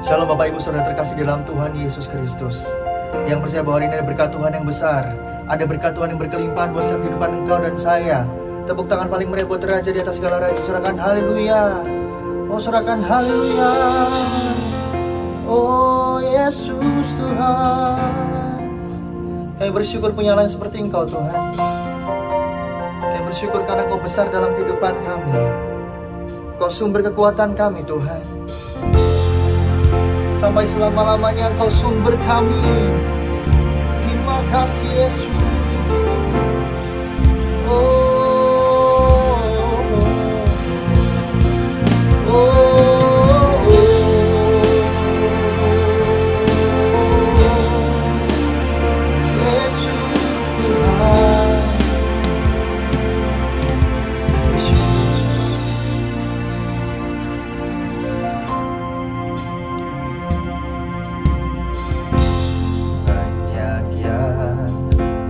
Shalom Bapak Ibu Saudara terkasih di dalam Tuhan Yesus Kristus, yang percaya bahwa hari ini ada berkat Tuhan yang besar, ada berkat Tuhan yang berkelimpahan buat setiap kehidupan engkau dan saya. Tepuk tangan paling meriah buat Raja di atas segala raja. Sorakan haleluya. Oh, sorakan haleluya. Oh Yesus Tuhan, kami bersyukur punya Allah yang seperti engkau Tuhan. Kami bersyukur karena Kau besar dalam kehidupan kami. Kau sumber kekuatan kami Tuhan. Sampai selama-lamanya Engkau sumber kami. Terima kasih Yesus. Oh, oh, oh, Yesus Tuhan. Banyak yang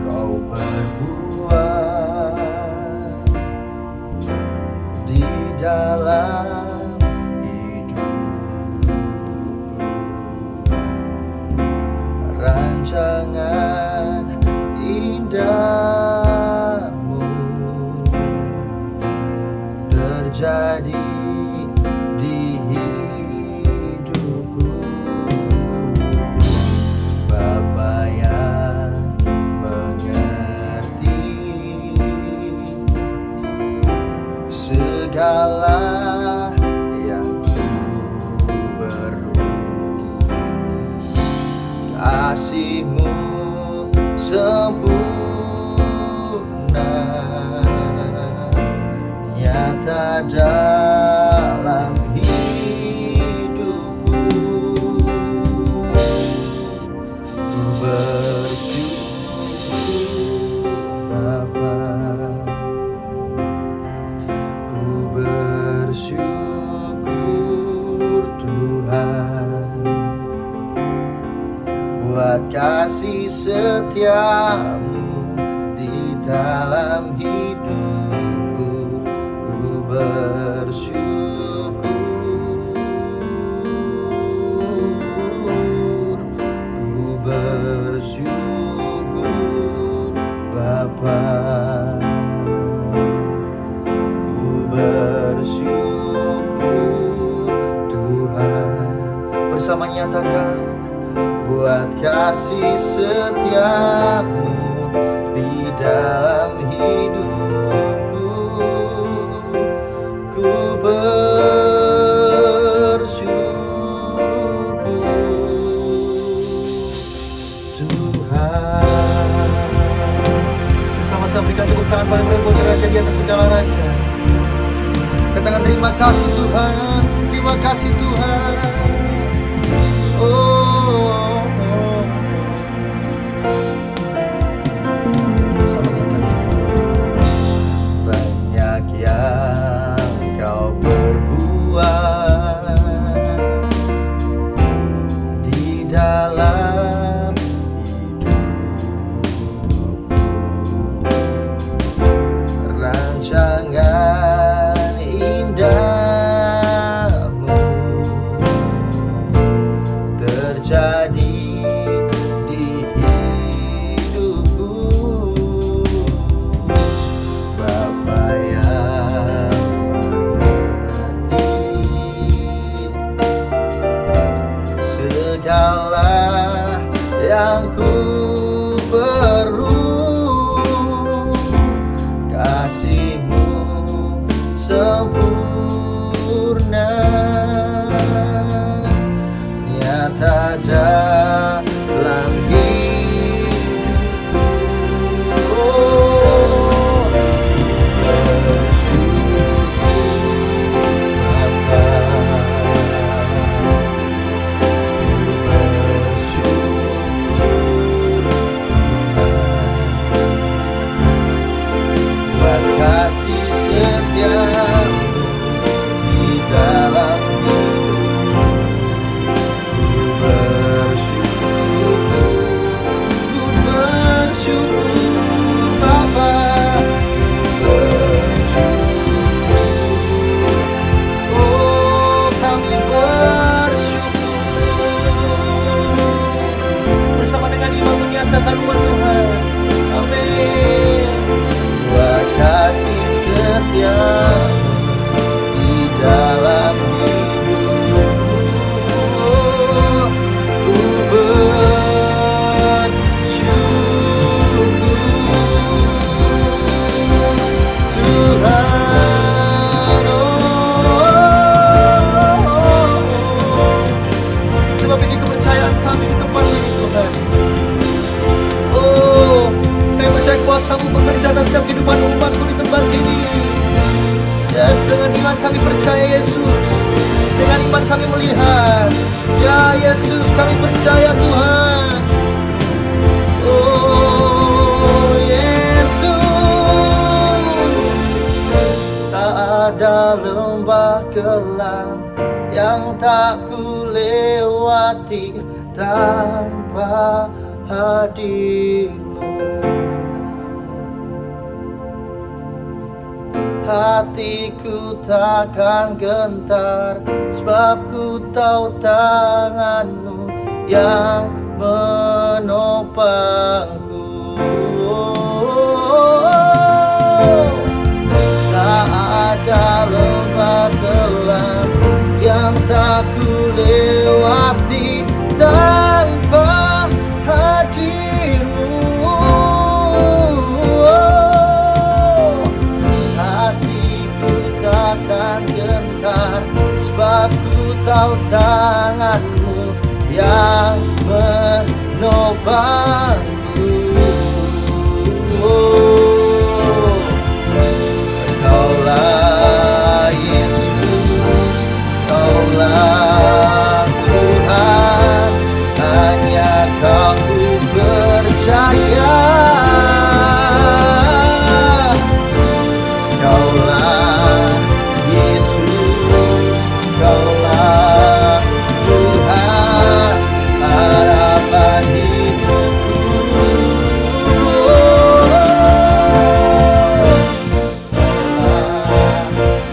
Kau perbuat di dalam hidupku, rancangan indahmu terjadi di hidupku. Bapa yang mengerti segala yang ku perlu, kasih-Mu sempurna nyata dalam hidupku. Ku bersyukur Bapa, ku bersyukur Tuhan, buat kasih setiamu di dalam hidupku. Ku bersyukur, ku bersyukur Bapa, ku bersyukur Tuhan. Bersama nyatakan, buat kasih setiamu di dalam hidupku. Ku bersyukur Tuhan. Sama-sama berikan tepuk tangan paling meriah buat Raja di atas segala raja. Katakan terima kasih Tuhan, terima kasih Tuhan. Oh, bersama nyatakan, banyak yang Kau perbuat di dalam hidupku, rancangan indahmu di dalam hidupku. Ku bersyukur Tuhan, sebab ini kepercayaan kami di tempat ini Tuhan. Kami percaya kuasa-Mu bekerja atas setiap kehidupan umat-Mu di tempat ini. Yes, dengan iman kami percaya Yesus. Dengan iman kami melihat. Ya Yesus, kami percaya Tuhan. Oh Yesus, tak ada lembah kelam yang tak ku lewati tanpa hadir-Mu. Hatiku takkan gentar, sebab ku tahu tangan-Mu yang menopangku. Tak ada lembah kelam yang tak ku lewati tanpa hadir-Mu. Takkan gentar, sebab ku tahu tangan-Mu yang menopangku. Kaulah Yesus, Kaulah Tuhan, hanya Kau percaya. Kaulah Yesus, Kaulah Tuhan, harapan hidupku. Kaulah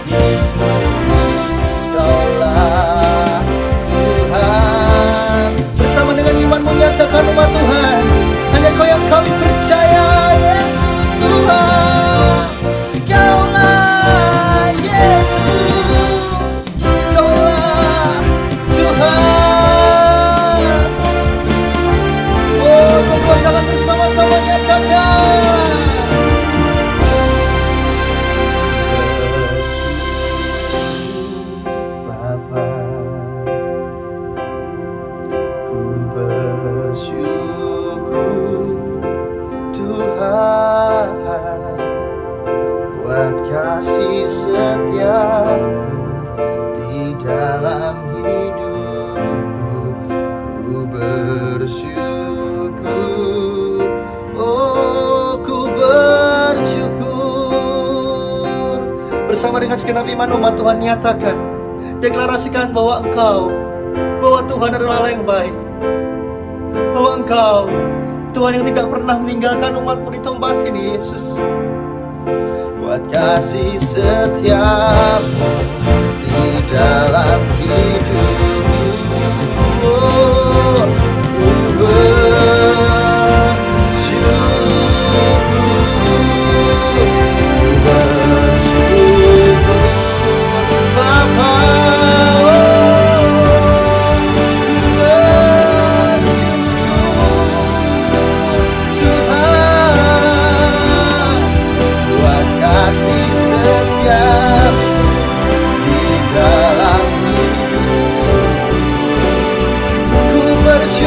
Yesus, Kaulah Tuhan. Bersama dengan iman menyatakan umat Tuhan, hanya Kau yang kami percaya, Yesus Tuhan. Kaulah Yesus, Kaulah Tuhan. Oh, kedua tangan bersama-sama nyatakan. Bapa, ku bersyukur Tuhan buat kasih setia-Mu di dalam hidupku. Ku bersyukur, oh ku bersyukur. Bersama dengan segenap iman umat Tuhan nyatakan, deklarasikan bahwa Tuhan adalah Allah yang baik, bahwa Engkau Tuhan yang tidak pernah meninggalkan umat-Mu di tempat ini, Yesus. Buat kasih setia-Mu di dalam hidupku. Oh, ku bersyukur, ku bersyukur Bapa. Kasih setiap di dalam hidupku. Ku bersyukur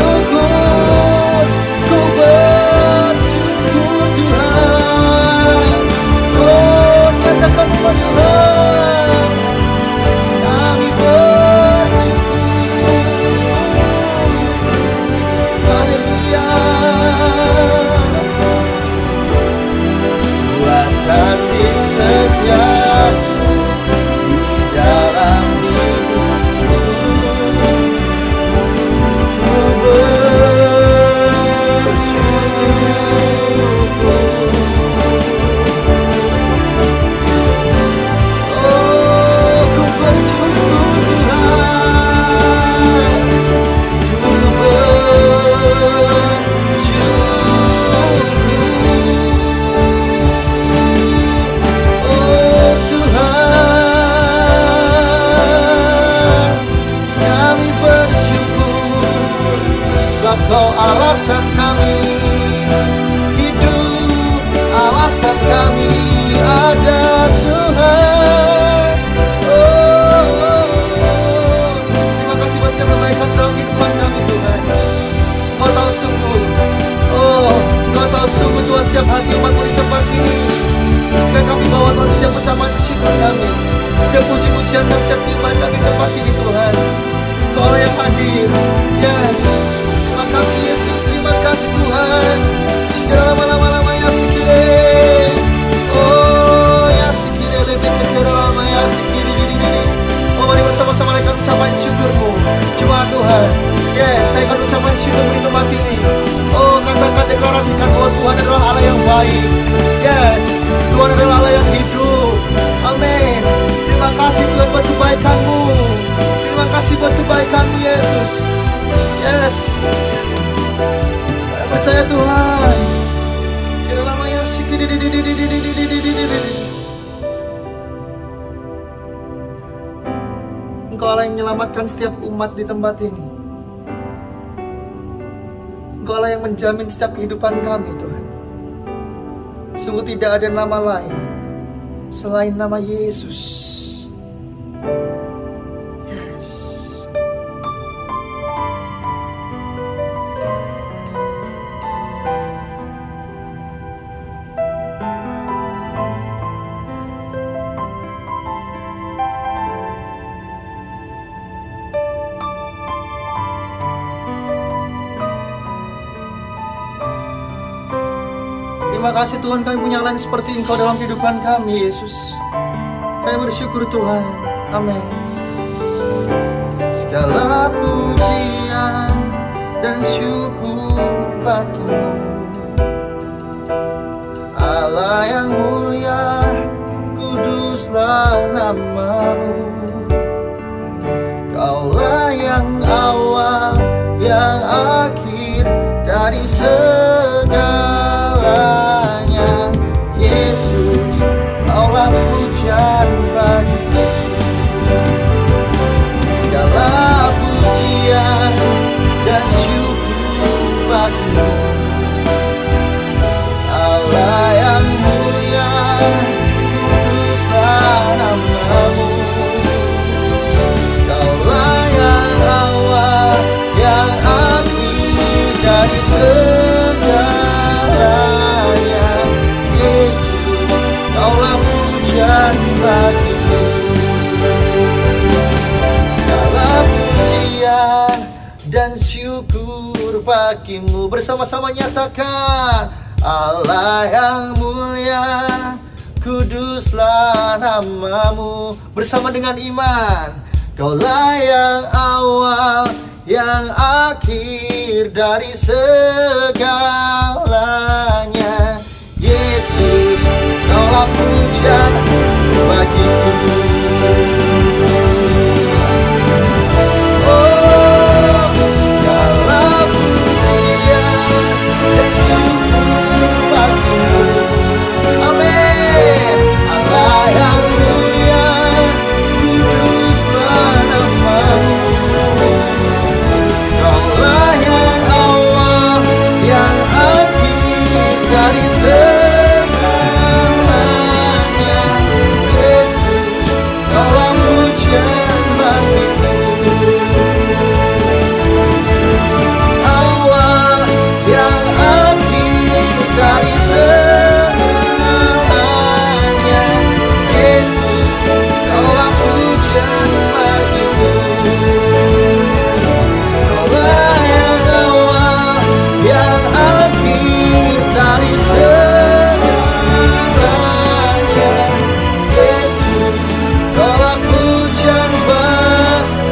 setiap hati umat-Mu di tempat ini. Dan kami bawa Tuhan setiap ucapan syukur kami, setiap puji-pujian dan setiap iman kami di tempat ini Tuhan. Kau Allah yang hadir. Yes. Terima kasih Yesus, terima kasih Tuhan. Sikira lama-lama ya sikire. Oh ya sikire lebih kira lama ya sikire. Oh mari bersama-sama naikkan ucapan syukur-Mu. Cuma Tuhan. Yes, naikkan ucapan syukur di tempat ini. Oh katakan, deklarasikan bahwa Tuhan adalah Allah yang baik. Yes, Tuhan adalah Allah yang hidup. Amin. Terima kasih Tuhan buat kebaikan-Mu. Terima kasih buat kebaikan-Mu Yesus. Yes. Saya percaya Tuhan. Kira lama ya sikiri. Engkau Allah yang menyelamatkan setiap umat di tempat ini. Engkau Allah yang menjamin setiap kehidupan kami Tuhan. Sungguh tidak ada nama lain selain nama Yesus. Yes. Terima kasih Tuhan, kami punya lain seperti Engkau dalam kehidupan kami Yesus. Kami bersyukur Tuhan. Amin. Segala pujian dan syukur bagi-Mu, Allah yang mulia, kuduslah nama-Mu. Kaulah yang awal, yang akhir dari segalanya. Yesus, Kaulah pujian bagi-Mu. Segala pujian dan syukur bagi-Mu, Allah yang mulia, kuduslah nama-Mu. Kaulah yang awal, yang akhir dari segalanya. Yesus, Kaulah pujian bagi-Mu. Segala pujian dan syukur bagi-Mu. Bersama-sama nyatakan, Allah yang mulia, kuduslah nama-Mu. Bersama dengan iman, Kaulah yang awal, yang akhir dari segalanya. Yesus, Kaulah pujian bagi-Ku. Oh, segala pujian dan syukur bagi-Mu. Amin. Allah yang mulia, kuduslah nama-Mu. Kaulah yang awal, yang akhir dari segalanya. Yesus, Kaulah pujian bagi-Ku. Awal, yang akhir dari segalanya. Yesus, Kaulah pujian bagi-Ku. Kaulah yang awal, yang akhir dari segalanya. Yesus, Kaulah pujian bagi-Ku.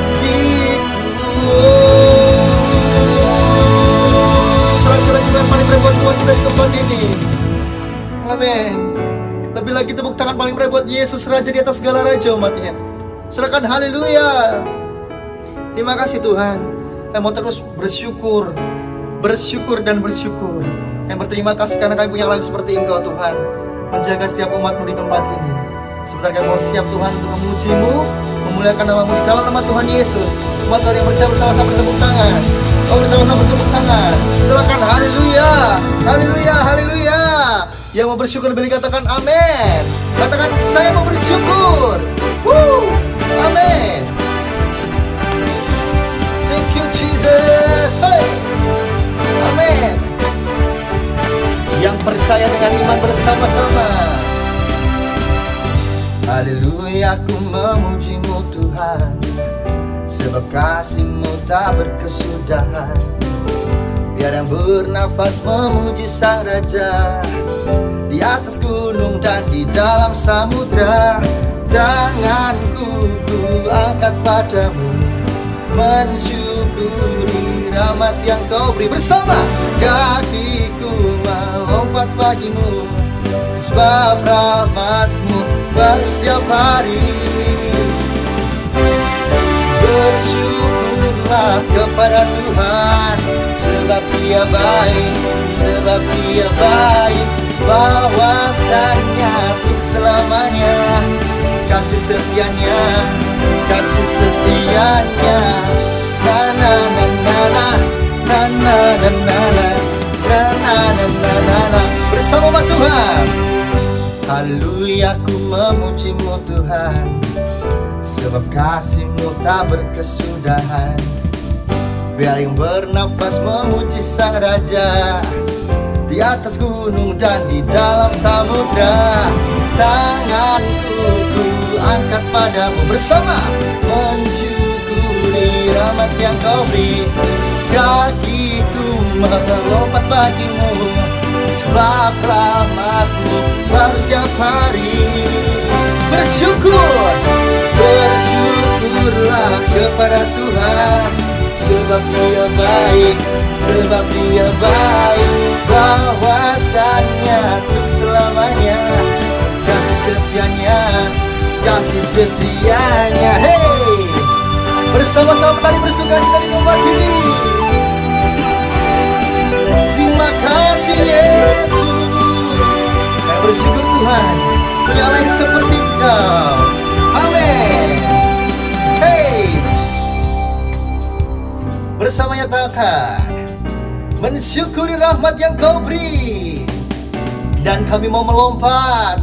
Sorak-sorak yang paling berbuat buat kita di tempat ini. Amin. Lebih lagi tepuk tangan paling berbuat Yesus Raja di atas segala raja umatnya. Serahkan haleluya. Terima kasih Tuhan. Kami mau terus bersyukur dan bersyukur. Kami berterima kasih karena kami punya Allah seperti Engkau Tuhan, menjaga setiap umat-Mu di tempat ini. Sebentar kami mau siap Tuhan untuk memuji-Mu, memuliakan nama-Mu di dalam nama Tuhan Yesus. Umat Tuhan yang percaya bersama-sama bertepuk tangan. Oh, bersama-sama bertepuk tangan. Silakan haleluya, haleluya, haleluya. Yang mau bersyukur beri katakan amin. Katakan saya mau bersyukur. Amin. Thank you Jesus. Hey. Amin. Yang percaya dengan iman bersama-sama. Haleluya, ku memuji-Mu Tuhan, sebab kasih-Mu tak berkesudahan. Biar yang bernafas memuji Sang Raja, di atas gunung dan di dalam samudra. Tanganku ku angkat padamu, mensyukuri rahmat yang Kau beri. Bersama kakiku melompat bagimu, sebab rahmat-Mu baru setiap hari. Bersyukurlah kepada Tuhan, sebab Dia baik, sebab Dia baik. Bahwasannya untuk selamanya, kasih setianya, kasih setianya. Na na na na na, na na na na na, na na na na na na. Bersama Tuhan. Haleluya, ku memuji-Mu Tuhan, sebab kasih-Mu tak berkesudahan. Biar yang bernafas memuji Sang Raja, di atas gunung dan di dalam samudra. Tanganku ku angkat padamu, bersama mensyukuri rahmat yang Kau beri. Kakiku melompat bagimu, sebab rahmat-Mu baru setiap hari. Bersyukur, bersyukurlah kepada Tuhan, sebab Dia baik, sebab Dia baik. Bahwasannya untuk selamanya, kasih setianya, kasih setianya. Hey, bersama-sama tadi bersukacita di tempat ini. Terima kasih Yesus. Saya bersyukur Tuhan punya Allah yang seperti Kau. Amin. Hey, bersama nyatakan mensyukuri rahmat yang Kau beri. Dan kami mau melompat,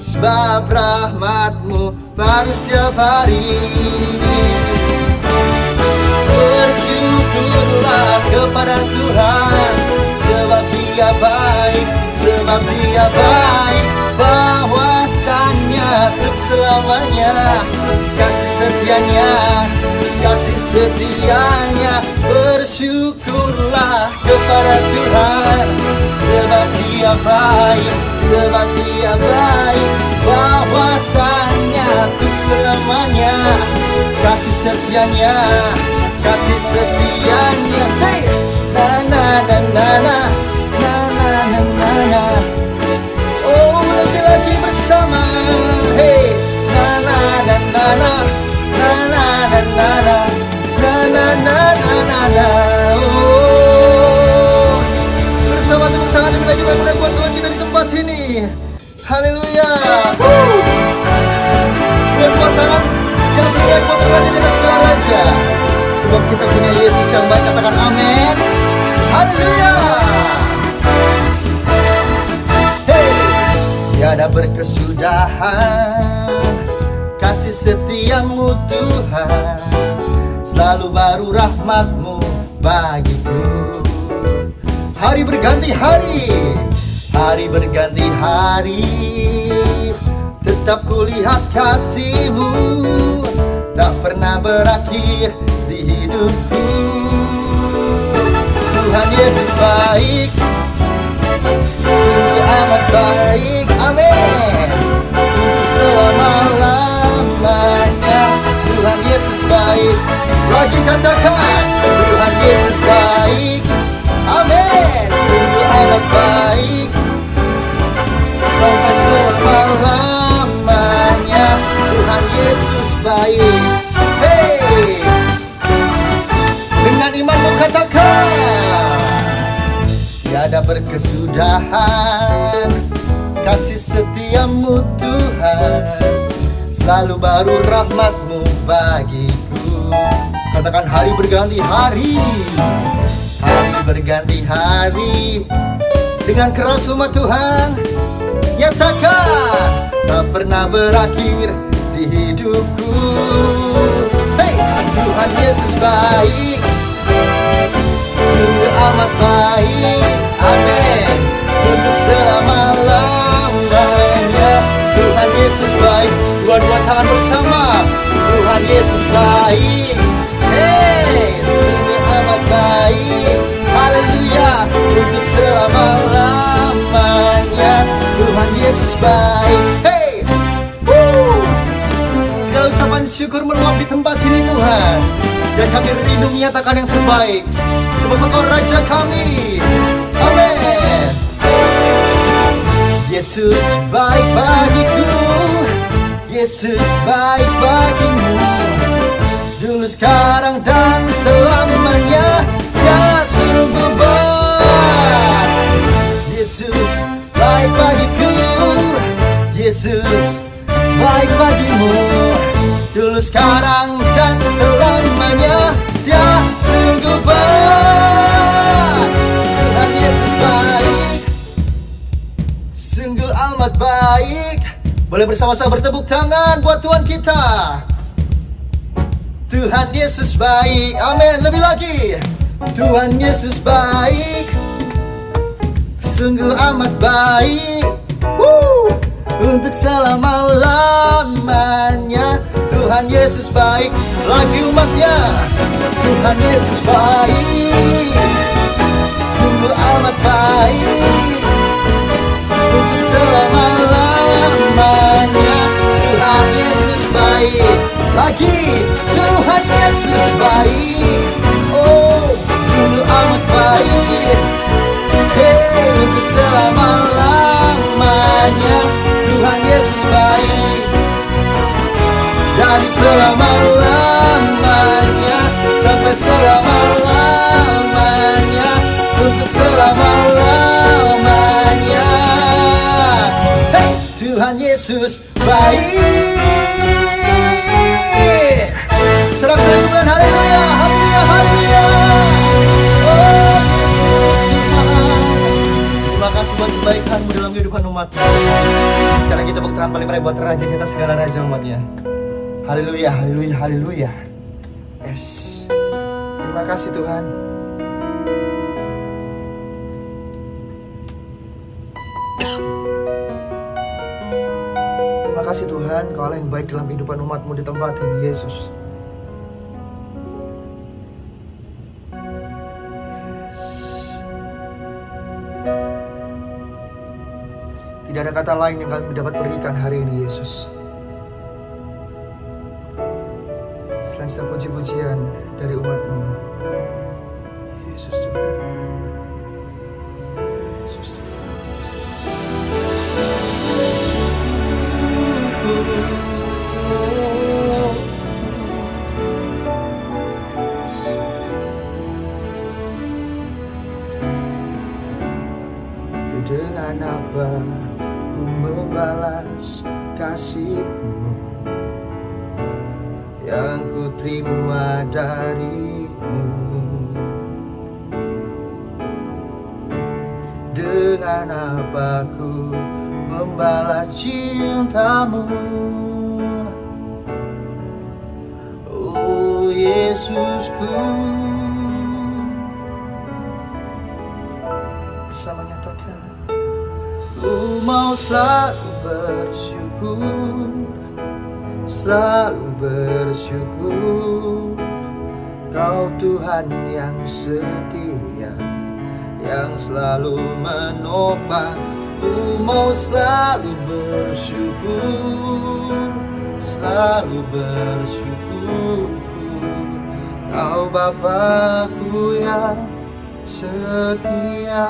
sebab rahmat-Mu baru setiap hari. Bersyukurlah kepada Tuhan, sebab Dia baik, sebab Dia baik. Bahwasannya untuk selamanya, kasih setianya, kasih setianya. Bersyukurlah kepada Tuhan, sebab Dia baik, sebab Dia baik. Bahwasannya untuk selamanya, kasih setianya, kasih setianya. Say na na na na na, na na na na na. Oh, lebih lagi bersama. Hey, na na na na na, na na na na na, na na na na na na. Oh, bersama tepuk tangan demi lagi banyak buat Tuhan kita di tempat ini. Haleluya. Buat tangan yang terbaik buat Raja di atas segala raja, sebab kita punya Yesus yang baik. Katakan amin. Haleluya. Hey, tiada berkesudahan kasih setiamu Tuhan, selalu baru rahmat-Mu bagiku. Hari berganti hari, hari berganti hari, tetap kulihat kasih-Mu tak pernah berakhir di hidupku. Tuhan Yesus baik, sungguh amat baik. Amin. Selama-lamanya Tuhan Yesus baik. Lagi katakan, Tuhan Yesus baik. Amin. Sungguh amat baik, sampai selama-lamanya Tuhan Yesus baik. Hey, dengan imanmu katakan, tiada berkesudahan kasih setiamu Tuhan, selalu baru rahmat-Mu bagiku. Katakan hari berganti hari, hari berganti hari. Dengan keras umat Tuhan nyatakan, tak pernah berakhir di hidupku. Hey, Tuhan Yesus baik, sungguh amat baik. Amin. Untuk selama-lamanya Tuhan Yesus baik. Dua-dua tangan bersama. Tuhan Yesus baik. Hey, sungguh amat baik. Haleluya. Untuk selama-lamanya Tuhan Yesus baik. Hey, segala ucapan syukur meluap di tempat ini Tuhan. Dan kami rindu menyatakan yang terbaik, sebab Engkau Raja kami. Amin. Yesus baik bagiku, Yesus baik bagimu, dulu sekarang dan selamanya. Ya sungguh baik. Yesus baik bagiku, Yesus baik bagimu, dulu sekarang dan selamanya. Dia sungguh baik. Tuhan Yesus baik, sungguh amat baik. Boleh bersama-sama bertepuk tangan buat Tuhan kita. Tuhan Yesus baik. Amin. Lebih lagi. Tuhan Yesus baik, sungguh amat baik. Untuk selama-lamanya Tuhan Yesus baik. Lagi umatnya. Tuhan Yesus baik, sungguh amat baik. Untuk selama-lamanya Tuhan Yesus baik. Lagi. Tuhan Yesus baik. Oh, sungguh amat baik. Hey, untuk selama-lamanya Tuhan Yesus baik. Dari selama-lamanya sampai selama-lamanya, untuk selama-lamanya. Hey, Tuhan Yesus baik. Serak-serak Tuhan, haleluya, haleluya, haleluya. Oh Yesus Tuhan, terima kasih buat kebaikan-Mu dalam kehidupan umat-Mu. Sekarang kita tepuk tangan paling meriah buat Raja di atas segala raja umatnya. Haleluya, haleluya, haleluya. Yes. Terima kasih Tuhan. Terima kasih Tuhan, Kau Allah yang baik dalam kehidupan umat-Mu di tempat ini, Yesus. Tidak ada kata lain yang kami dapat berikan hari ini, Yesus, selain setiap puji-pujian dari umat-Mu. Yesus Tuhan. Yesus Tuhan. Dengan apa ku membalas kasih-Mu yang ku terima dari-Mu? Dengan apa ku membalas cinta-Mu? Oh Yesusku, bisa menyatakan ku mau selalu bersyukur, selalu bersyukur. Kau Tuhan yang setia, yang selalu menopang. Ku mau selalu bersyukur, selalu bersyukur. Kau Bapa-Ku yang setia.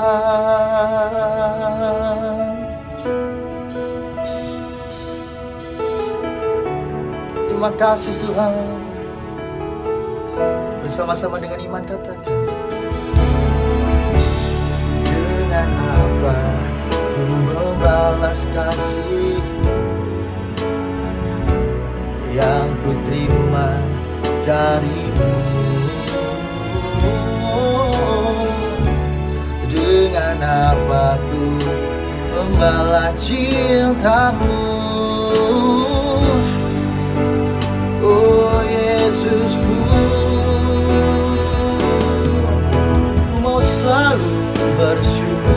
Terima kasih Tuhan. Bersama-sama dengan iman katakan, dengan apa ku membalas kasih yang ku terima dari-Mu? Dengan apa ku membalas cinta-Mu? Oh Yesusku, ku mau selalu bersyukur,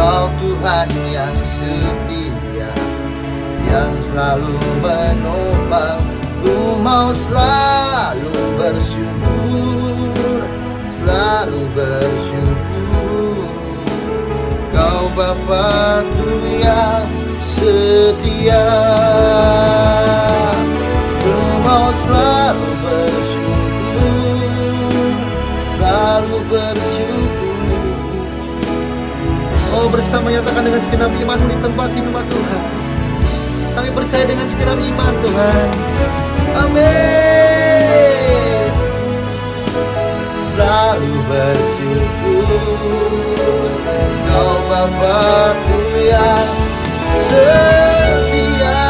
Kau Tuhan yang setia, yang selalu menopang. Ku mau selalu bersyukur, selalu bersyukur. Kau Bapa-Ku yang setia. Ku mau selalu bersyukur, selalu bersyukur. Oh, bersama nyatakan dengan segenap iman di tempat ini, Tuhan. Kami percaya dengan segenap iman, Tuhan. Amin. Selalu bersyukur, Kau Bapa-Ku yang setia.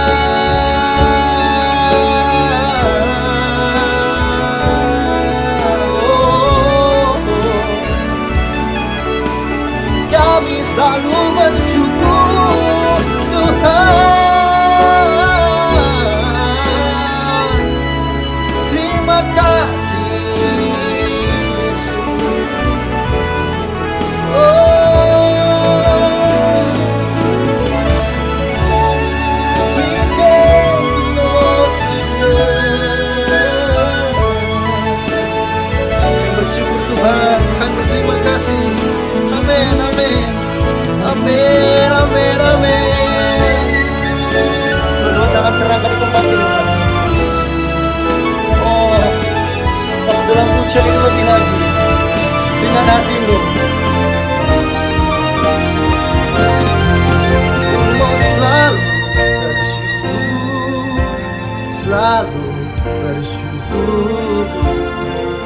Kami selalu bersyukur, Tuhan. Terima kasih, Yesus. We thank you, Lord Jesus. Kami bersyukur, Tuhan. Kami berterima kasih. Amin, amin. Amin, amin, amin. Kedua tangan terangkan di tempat ini. Oh, masuk dalam pujian ini lebih lagi dengan hatimu. Ku mau selalu bersyukur, selalu bersyukur.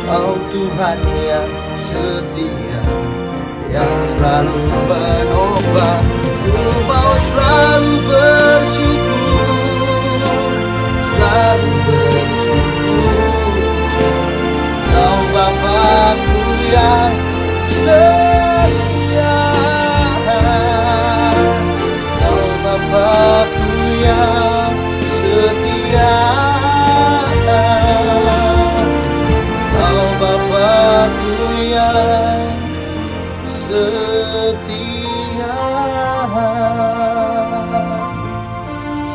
Kau Tuhan yang setia, yang selalu menopang. Ku mau selalu bersyukur, selalu bersyukur. Kau Bapa-Ku yang setia, Kau Bapa-Ku yang setia, Kau Bapa-Ku yang setia.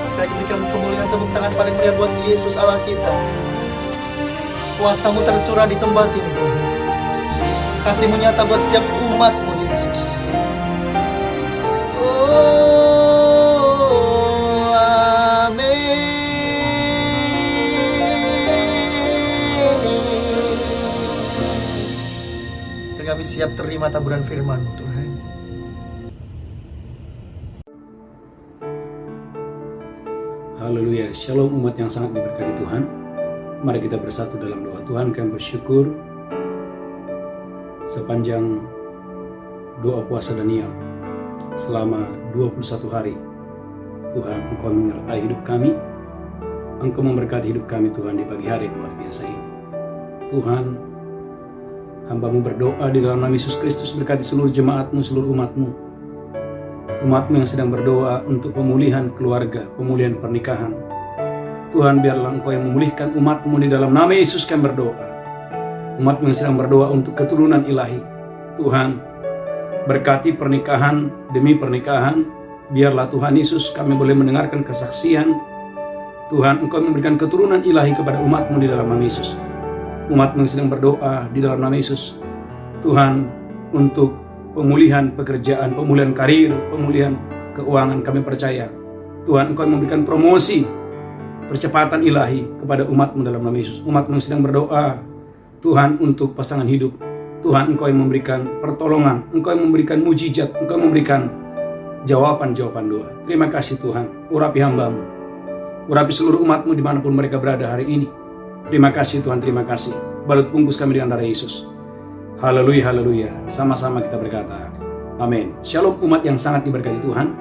Sekali lagi berikan kemuliaan, tepuk tangan paling meriah buat Yesus Allah kita. Kuasa-Mu tercurah di tempat ini, Tuhan. Kasih-Mu nyata buat setiap umat-Mu, Yesus. Oh, amin. Dan kami siap terima taburan firman-Mu, Tuhan. Haleluya, shalom umat yang sangat diberkati Tuhan. Mari kita bersatu dalam doa. Tuhan, kami bersyukur sepanjang doa puasa Daniel selama 21 hari. Tuhan, Engkau menyertai hidup kami. Engkau memberkati hidup kami, Tuhan, di pagi hari yang luar biasa ini. Tuhan, hamba-Mu berdoa di dalam nama Yesus Kristus, berkati seluruh jemaat-Mu, seluruh umat-Mu. Umat-Mu yang sedang berdoa untuk pemulihan keluarga, pemulihan pernikahan. Tuhan, biarlah Engkau yang memulihkan umat-Mu di dalam nama Yesus kami berdoa. Umat-Mu yang sedang berdoa untuk keturunan ilahi. Tuhan, berkati pernikahan demi pernikahan. Biarlah Tuhan Yesus kami boleh mendengarkan kesaksian. Tuhan, Engkau memberikan keturunan ilahi kepada umat-Mu di dalam nama Yesus. Umat-Mu yang sedang berdoa di dalam nama Yesus. Tuhan, untuk pemulihan pekerjaan, pemulihan karir, pemulihan keuangan, kami percaya Tuhan, Engkau memberikan promosi, percepatan ilahi kepada umat-Mu dalam nama Yesus. Umat-Mu yang sedang berdoa, Tuhan, untuk pasangan hidup. Tuhan, Engkau yang memberikan pertolongan, Engkau yang memberikan mujizat, Engkau yang memberikan jawaban-jawaban doa. Terima kasih Tuhan, urapi hamba-Mu, urapi seluruh umat-Mu dimanapun mereka berada hari ini. Terima kasih Tuhan, terima kasih. Balut bungkus kami dengan darah Yesus. Haleluya, haleluya. Sama-sama kita berkata, amin. Shalom umat yang sangat diberkati Tuhan.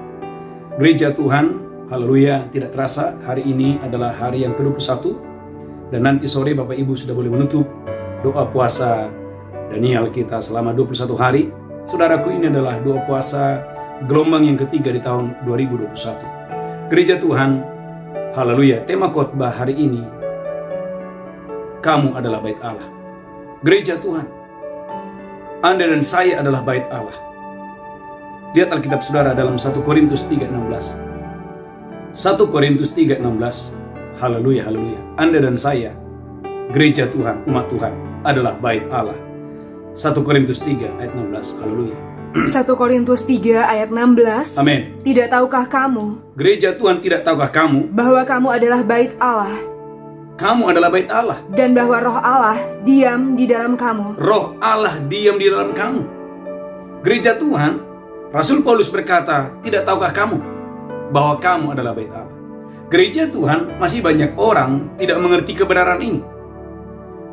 Gereja Tuhan, haleluya. Tidak terasa hari ini adalah hari yang ke-21. Dan nanti sore Bapak Ibu sudah boleh menutup doa puasa Daniel kita selama 21 hari. Saudaraku, ini adalah doa puasa gelombang yang ketiga di tahun 2021. Gereja Tuhan, haleluya. Tema khotbah hari ini, kamu adalah bait Allah. Gereja Tuhan, Anda dan saya adalah bait Allah. Lihat Alkitab saudara dalam 1 Korintus 3:16. 1 Korintus 3:16. Haleluya, haleluya. Anda dan saya, gereja Tuhan, umat Tuhan, adalah bait Allah. 1 Korintus 3:16. Haleluya. 1 Korintus 3 ayat 16. Amin. Tidak tahukah kamu Gereja Tuhan, tidak tahukah kamu bahwa kamu adalah bait Allah kamu adalah bait Allah? dan bahwa roh Allah diam di dalam kamu? Roh Allah diam di dalam kamu. Gereja Tuhan, Rasul Paulus berkata, tidak tahukah kamu bahwa kamu adalah bait Allah? Gereja Tuhan, masih banyak orang tidak mengerti kebenaran ini.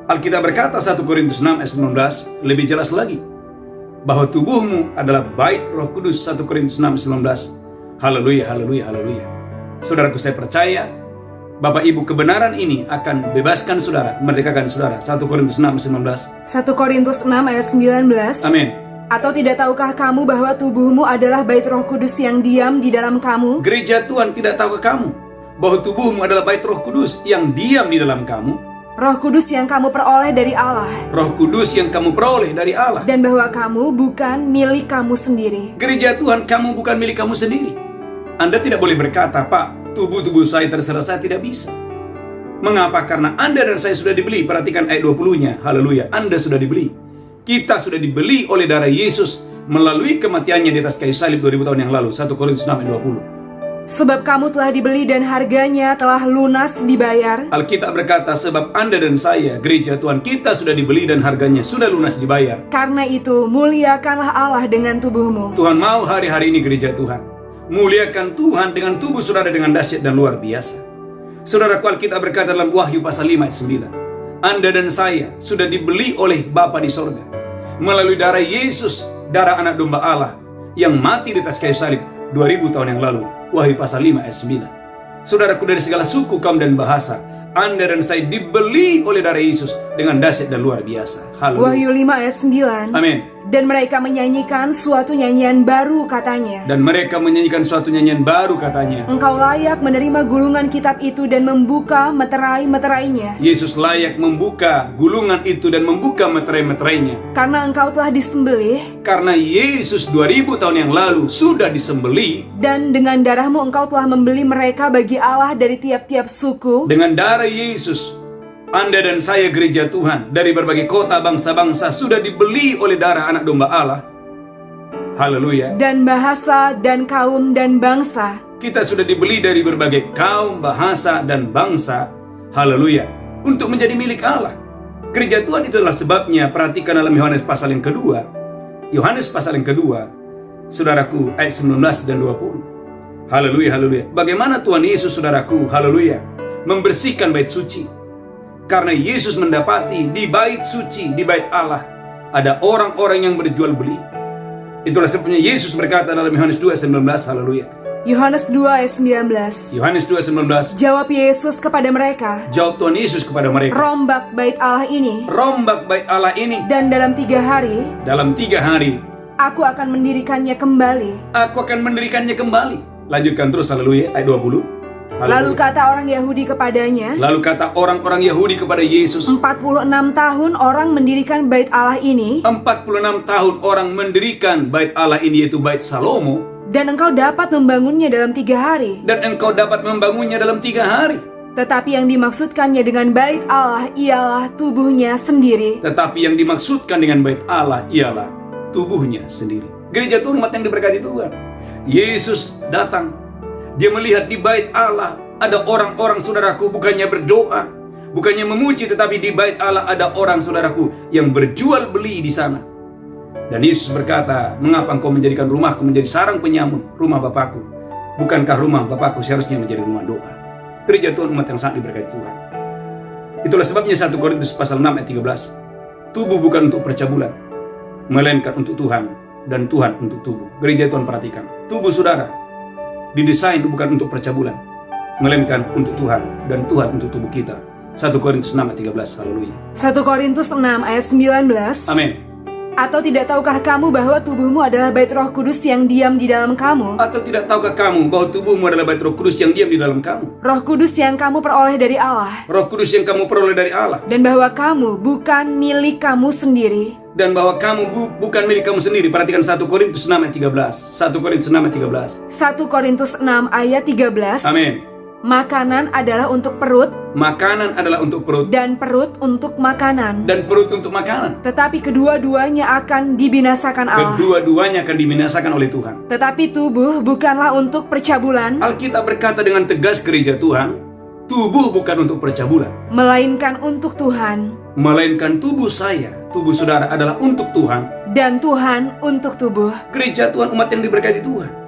Alkitab berkata 1 Korintus 6 ayat 19 lebih jelas lagi, bahwa tubuhmu adalah bait Roh Kudus. 1 Korintus 6 ayat 19. Haleluya, haleluya, haleluya. Saudaraku, saya percaya Bapak Ibu, kebenaran ini akan bebaskan saudara, merdekakan saudara. 1 Korintus 6 ayat 19. 1 Korintus 6 ayat 19. Amin. Atau tidak tahukah kamu bahwa tubuhmu adalah bait Roh Kudus yang diam di dalam kamu? Gereja Tuhan, tidak tahukah kamu bahwa tubuhmu adalah bait Roh Kudus yang diam di dalam kamu? Roh Kudus yang kamu peroleh dari Allah. Roh Kudus yang kamu peroleh dari Allah. Dan bahwa kamu bukan milik kamu sendiri. Gereja Tuhan, kamu bukan milik kamu sendiri. Anda tidak boleh berkata, Pak, tubuh saya terserah saya. Tidak bisa. Mengapa? Karena Anda dan saya sudah dibeli. Perhatikan ayat 20-nya. Haleluya. Anda sudah dibeli. Kita sudah dibeli oleh darah Yesus melalui kematiannya di atas kayu salib 2000 tahun yang lalu. 1 Korintus 6 ayat 20. Sebab kamu telah dibeli dan harganya telah lunas dibayar. Alkitab berkata, sebab Anda dan saya, gereja Tuhan, kita sudah dibeli dan harganya sudah lunas dibayar. Karena itu, muliakanlah Allah dengan tubuhmu. Tuhan mau hari-hari ini gereja Tuhan muliakan Tuhan dengan tubuh saudara dengan dahsyat dan luar biasa. Saudaraku, Alkitab berkata dalam Wahyu pasal 5 ayat 9, Anda dan saya sudah dibeli oleh Bapa di sorga melalui darah Yesus, darah anak domba Allah yang mati di atas kayu salib 2000 tahun yang lalu. Wahyu pasal 5 ayat 9. Saudaraku, dari segala suku, kaum dan bahasa, Anda dan saya dibeli oleh darah Yesus dengan dahsyat dan luar biasa. Haleluya. Wahyu 5 ayat 9. Amin. Dan mereka menyanyikan suatu nyanyian baru, katanya. Dan mereka menyanyikan suatu nyanyian baru, katanya. Engkau layak menerima gulungan kitab itu dan membuka meterai-meterainya. Yesus layak membuka gulungan itu dan membuka meterai-meterainya. Karena engkau telah disembelih. Karena Yesus 2000 tahun yang lalu sudah disembelih. Dan dengan darahmu engkau telah membeli mereka bagi Allah dari tiap-tiap suku. Dengan darah Yesus, Anda dan saya, gereja Tuhan, dari berbagai kota, bangsa-bangsa, sudah dibeli oleh darah anak domba Allah. Haleluya. Dan bahasa, dan kaum, dan bangsa. Kita sudah dibeli dari berbagai kaum, bahasa, dan bangsa. Haleluya. Untuk menjadi milik Allah. Gereja Tuhan, itulah sebabnya, perhatikan dalam Yohanes pasal yang kedua. Yohanes pasal yang kedua, saudaraku, ayat 19 dan 20. Haleluya, haleluya. Bagaimana Tuhan Yesus, saudaraku, haleluya, membersihkan bait suci. Karena Yesus mendapati di bait suci, di bait Allah, ada orang-orang yang berjual beli. Itulah sebabnya Yesus berkata dalam Yohanes 2:19, haleluya. Yohanes 2 ayat 19. Yohanes 2:19. Jawab Yesus kepada mereka. Jawab Tuhan Yesus kepada mereka. Rombak bait Allah ini. Rombak bait Allah ini. Dan dalam 3 hari. Dalam 3 hari. Aku akan mendirikannya kembali. Aku akan mendirikannya kembali. Lanjutkan terus, haleluya, ayat 20. Lalu kata orang Yahudi kepadanya. Lalu kata orang-orang Yahudi kepada Yesus. 46 tahun orang mendirikan bait Allah ini. 46 tahun orang mendirikan bait Allah ini, yaitu bait Salomo. Dan engkau dapat membangunnya dalam 3 hari. Dan engkau dapat membangunnya dalam 3 hari. Tetapi yang dimaksudkannya dengan bait Allah ialah tubuhnya sendiri. Tetapi yang dimaksudkan dengan bait Allah ialah tubuhnya sendiri. Gereja Tuhan, umat yang diberkati Tuhan, Yesus datang. Dia melihat di bait Allah ada orang-orang, saudaraku, bukannya berdoa, bukannya memuji, tetapi di bait Allah ada orang, saudaraku, yang berjual beli di sana. Dan Yesus berkata, mengapa engkau menjadikan rumahku menjadi sarang penyamun, rumah Bapakku? Bukankah rumah Bapakku seharusnya menjadi rumah doa? Gereja Tuhan, umat yang sangat diberkati Tuhan. Itulah sebabnya 1 Korintus pasal 6 ayat 13. Tubuh bukan untuk percabulan, melainkan untuk Tuhan, dan Tuhan untuk tubuh. Gereja Tuhan, perhatikan, tubuh saudara didesain bukan untuk percabulan, melainkan untuk Tuhan, dan Tuhan untuk tubuh kita. 1 Korintus 6 ayat 13. Haleluya. 1 Korintus 6 ayat 19. Amin. Atau tidak tahukah kamu bahwa tubuhmu adalah bait Roh Kudus yang diam di dalam kamu? Atau tidak tahukah kamu bahwa tubuhmu adalah bait Roh Kudus yang diam di dalam kamu? Roh Kudus yang kamu peroleh dari Allah. Roh Kudus yang kamu peroleh dari Allah. Dan bahwa kamu bukan milik kamu sendiri. Dan bahwa kamu bukan milik kamu sendiri. Perhatikan 1 Korintus 6 ayat 13. 1 Korintus 6 ayat 13. 1 Korintus 6 ayat 13. Amin. Makanan adalah untuk perut, Makanan adalah untuk perut, dan perut untuk makanan. dan perut untuk makanan. Tetapi kedua-duanya akan dibinasakan Allah. Kedua-duanya akan dibinasakan oleh Tuhan. Tetapi tubuh bukanlah untuk percabulan, Alkitab berkata dengan tegas, gereja Tuhan, tubuh bukan untuk percabulan, melainkan untuk Tuhan. melainkan tubuh saya, tubuh saudara adalah untuk Tuhan. Dan Tuhan untuk tubuh. Gereja Tuhan, umat yang diberkati Tuhan.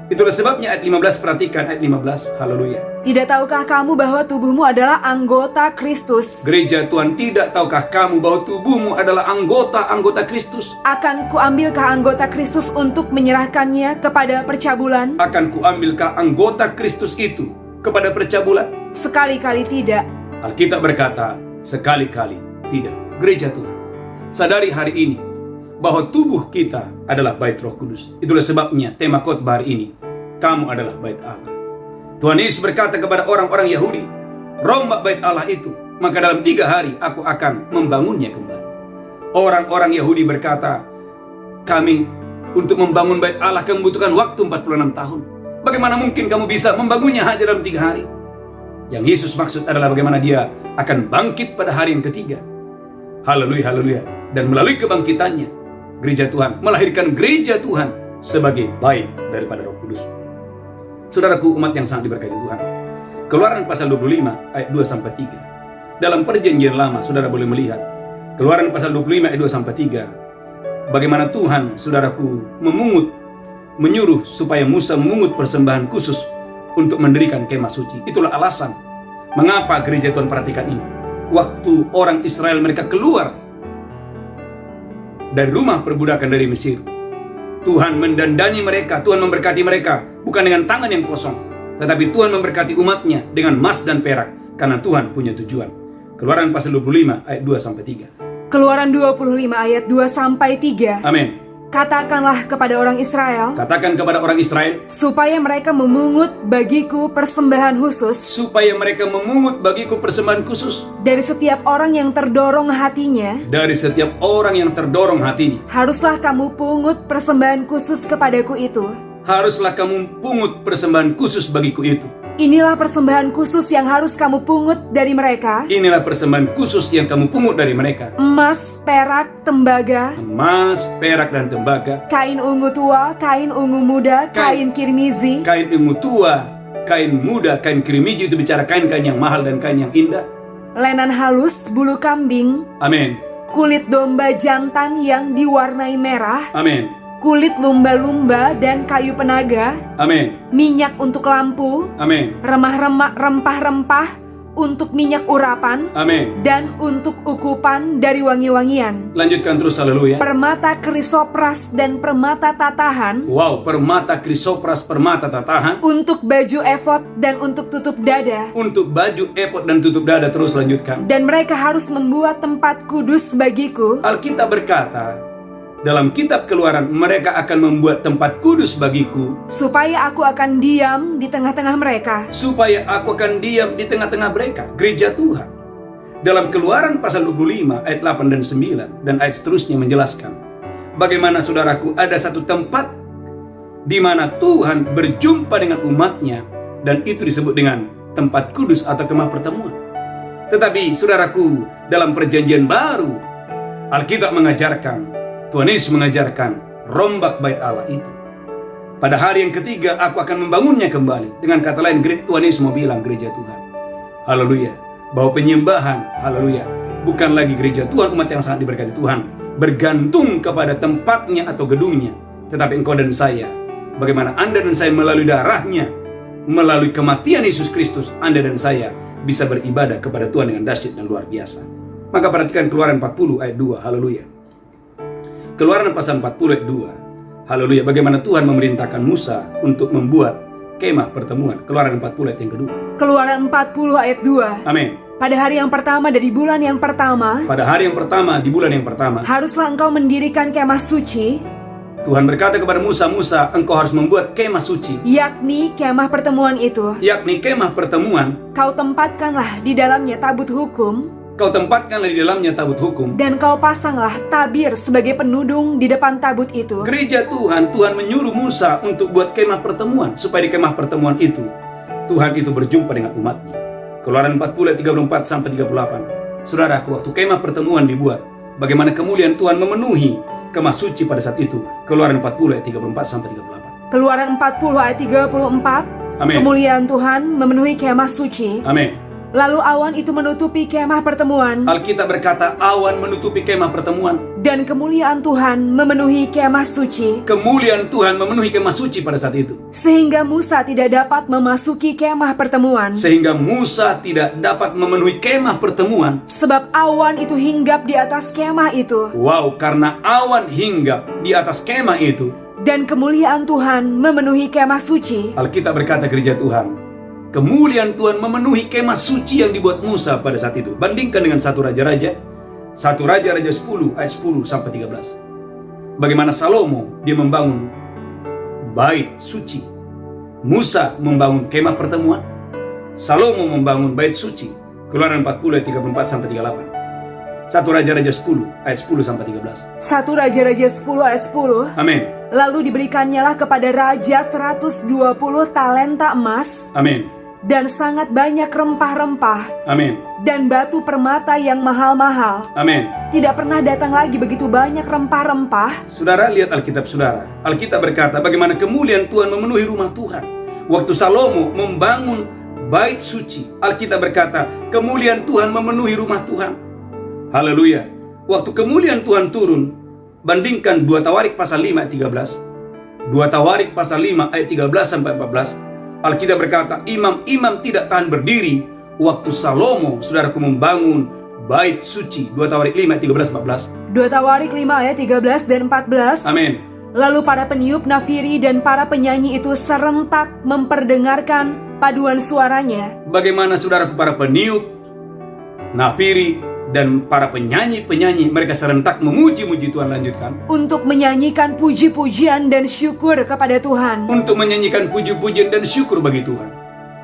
Itulah sebabnya ayat 15, perhatikan ayat 15, haleluya. Tidak tahukah kamu bahwa tubuhmu adalah anggota Kristus? Gereja Tuhan, tidak tahukah kamu bahwa tubuhmu adalah anggota Kristus? Akan kuambilkah anggota Kristus untuk menyerahkannya kepada percabulan? Akan kuambilkah anggota Kristus itu kepada percabulan? Sekali-kali tidak. Alkitab berkata, sekali-kali tidak. Gereja Tuhan, sadari hari ini bahwa tubuh kita adalah bait Roh Kudus. Itulah sebabnya tema khotbah hari ini, kamu adalah bait Allah. Tuhan Yesus berkata kepada orang-orang Yahudi, rombak bait Allah itu, maka dalam 3 hari aku akan membangunnya kembali. Orang-orang Yahudi berkata, kami untuk membangun bait Allah kami membutuhkan waktu 46 tahun. Bagaimana mungkin kamu bisa membangunnya hanya dalam 3 hari? Yang Yesus maksud adalah bagaimana dia akan bangkit pada hari yang ketiga. Haleluya, haleluya. Dan melalui kebangkitannya, gereja Tuhan melahirkan gereja Tuhan sebagai bait daripada Roh Kudus. Saudaraku, umat yang sangat diberkati Tuhan, Keluaran pasal 25 ayat 2-3. Dalam perjanjian lama, saudara boleh melihat Keluaran pasal 25 ayat 2-3, bagaimana Tuhan, saudaraku, menyuruh supaya Musa memungut persembahan khusus untuk mendirikan kemah suci. Itulah alasan mengapa gereja Tuhan, perhatikan ini, waktu orang Israel mereka keluar dari rumah perbudakan dari Mesir, Tuhan mendandani mereka, Tuhan memberkati mereka, bukan dengan tangan yang kosong, tetapi Tuhan memberkati umatnya dengan emas dan perak, karena Tuhan punya tujuan. Keluaran pasal 25 ayat 2-3. Keluaran 25 ayat 2-3. Amin. Katakanlah kepada orang Israel, Katakan kepada orang Israel, supaya mereka memungut bagiku persembahan khusus supaya mereka memungut bagiku persembahan khusus dari setiap orang yang terdorong hatinya. dari setiap orang yang terdorong hatinya. Haruslah kamu pungut persembahan khusus kepadaku itu. Haruslah kamu pungut persembahan khusus bagiku itu. Inilah persembahan khusus yang harus kamu pungut dari mereka: Inilah persembahan khusus yang kamu pungut dari mereka: emas, perak, tembaga, emas, perak, dan tembaga, kain ungu tua, kain ungu muda, kain kirmizi, kain ungu tua, kain muda, kain kirmiji. Itu bicara kain-kain yang mahal dan kain yang indah. lenan halus, bulu kambing, Amin. kulit domba jantan yang diwarnai merah, Amin. kulit lumba-lumba dan kayu penaga, Amin. minyak untuk lampu, Amin. rempah-rempah untuk minyak urapan, Amin. dan untuk ukupan dari wangi-wangian. Lanjutkan terus, haleluya. Permata krisopras dan permata tatahan, Wow, permata krisopras, permata tatahan, untuk baju efod dan untuk tutup dada. untuk baju epod dan tutup dada. Terus lanjutkan. Dan mereka harus membuat tempat kudus bagiku. Alkitab berkata dalam kitab Keluaran, mereka akan membuat tempat kudus bagiku, Supaya aku akan diam di tengah-tengah mereka. supaya aku akan diam di tengah-tengah mereka. Gereja Tuhan, dalam Keluaran pasal 25 ayat 8 dan 9 dan ayat seterusnya menjelaskan bagaimana, saudaraku, ada satu tempat di mana Tuhan berjumpa dengan umatnya, dan itu disebut dengan tempat kudus atau kemah pertemuan. Tetapi saudaraku, dalam perjanjian baru, Alkitab mengajarkan, Tuhan Yesus mengajarkan, rombak bait Allah itu. Pada hari yang ketiga aku akan membangunnya kembali. Dengan kata lain, Tuhan Yesus mau bilang, gereja Tuhan, haleluya, bahwa penyembahan, haleluya, bukan lagi gereja Tuhan, umat yang sangat diberkati Tuhan, bergantung kepada tempatnya atau gedungnya, tetapi engkau dan saya, bagaimana Anda dan saya melalui darahnya, melalui kematian Yesus Kristus, Anda dan saya bisa beribadah kepada Tuhan dengan dahsyat dan luar biasa. Maka perhatikan Keluaran 40 ayat 2, haleluya. Keluaran pasal 40 ayat 2, haleluya, bagaimana Tuhan memerintahkan Musa untuk membuat kemah pertemuan. Keluaran 40 ayat yang kedua. Keluaran 40 ayat 2. Amin. pada hari yang pertama dari bulan yang pertama, pada hari yang pertama di bulan yang pertama, haruslah engkau mendirikan kemah suci, Tuhan berkata kepada Musa, Musa, engkau harus membuat kemah suci, yakni kemah pertemuan itu. yakni kemah pertemuan. Kau tempatkanlah di dalamnya tabut hukum, Kau tempatkanlah di dalamnya tabut hukum. dan kau pasanglah tabir sebagai penudung di depan tabut itu. Gereja Tuhan, Tuhan menyuruh Musa untuk buat kemah pertemuan, supaya di kemah pertemuan itu Tuhan itu berjumpa dengan umatnya. Keluaran 40 ayat 34 sampai 38. Saudaraku, waktu kemah pertemuan dibuat, bagaimana kemuliaan Tuhan memenuhi kemah suci pada saat itu. Keluaran 40 ayat 34 sampai 38. Keluaran 40 ayat 34, Amin. kemuliaan Tuhan memenuhi kemah suci. Amin. Lalu awan itu menutupi kemah pertemuan, Alkitab berkata awan menutupi kemah pertemuan. dan kemuliaan Tuhan memenuhi kemah suci, Kemuliaan Tuhan memenuhi kemah suci pada saat itu, sehingga Musa tidak dapat memasuki kemah pertemuan, sehingga Musa tidak dapat memenuhi kemah pertemuan. sebab awan itu hinggap di atas kemah itu, Wow, karena awan hinggap di atas kemah itu. dan kemuliaan Tuhan memenuhi kemah suci. Alkitab berkata, gereja Tuhan, kemuliaan Tuhan memenuhi kemah suci yang dibuat Musa pada saat itu. Bandingkan dengan 1 Raja-Raja 10 ayat 10 sampai 13. Bagaimana Salomo dia membangun bait suci, Musa membangun kemah pertemuan, Salomo membangun bait suci. Keluaran 40 ayat 34 sampai 38. 1 Raja-Raja 10 ayat 10 sampai 13. 1 Raja-Raja 10 ayat 10. Amin. Lalu diberikannya kepada raja 120 talenta emas, Amin. dan sangat banyak rempah-rempah, Amin. dan batu permata yang mahal-mahal. Amin. Tidak pernah datang lagi begitu banyak rempah-rempah. Saudara, lihat Alkitab saudara. Alkitab berkata bagaimana kemuliaan Tuhan memenuhi rumah Tuhan. Waktu Salomo membangun bait suci, Alkitab berkata kemuliaan Tuhan memenuhi rumah Tuhan. Haleluya. Waktu kemuliaan Tuhan turun, bandingkan 2 Tawarik pasal 5 ayat 13. 2 Tawarik pasal 5 ayat 13 sampai 14. Alkitab berkata imam-imam tidak tahan berdiri waktu Salomo saudaraku membangun bait suci. 2 Tawarik 5 ayat 13 14. 2 Tawarik 5 ayat 13 dan 14. Amin. Lalu para peniup nafiri dan para penyanyi itu serentak memperdengarkan paduan suaranya. Bagaimana saudaraku para peniup, nafiri, dan para penyanyi-penyanyi mereka serentak memuji-muji Tuhan. Lanjutkan. Untuk menyanyikan puji-pujian dan syukur kepada Tuhan. Untuk menyanyikan puji-pujian dan syukur bagi Tuhan.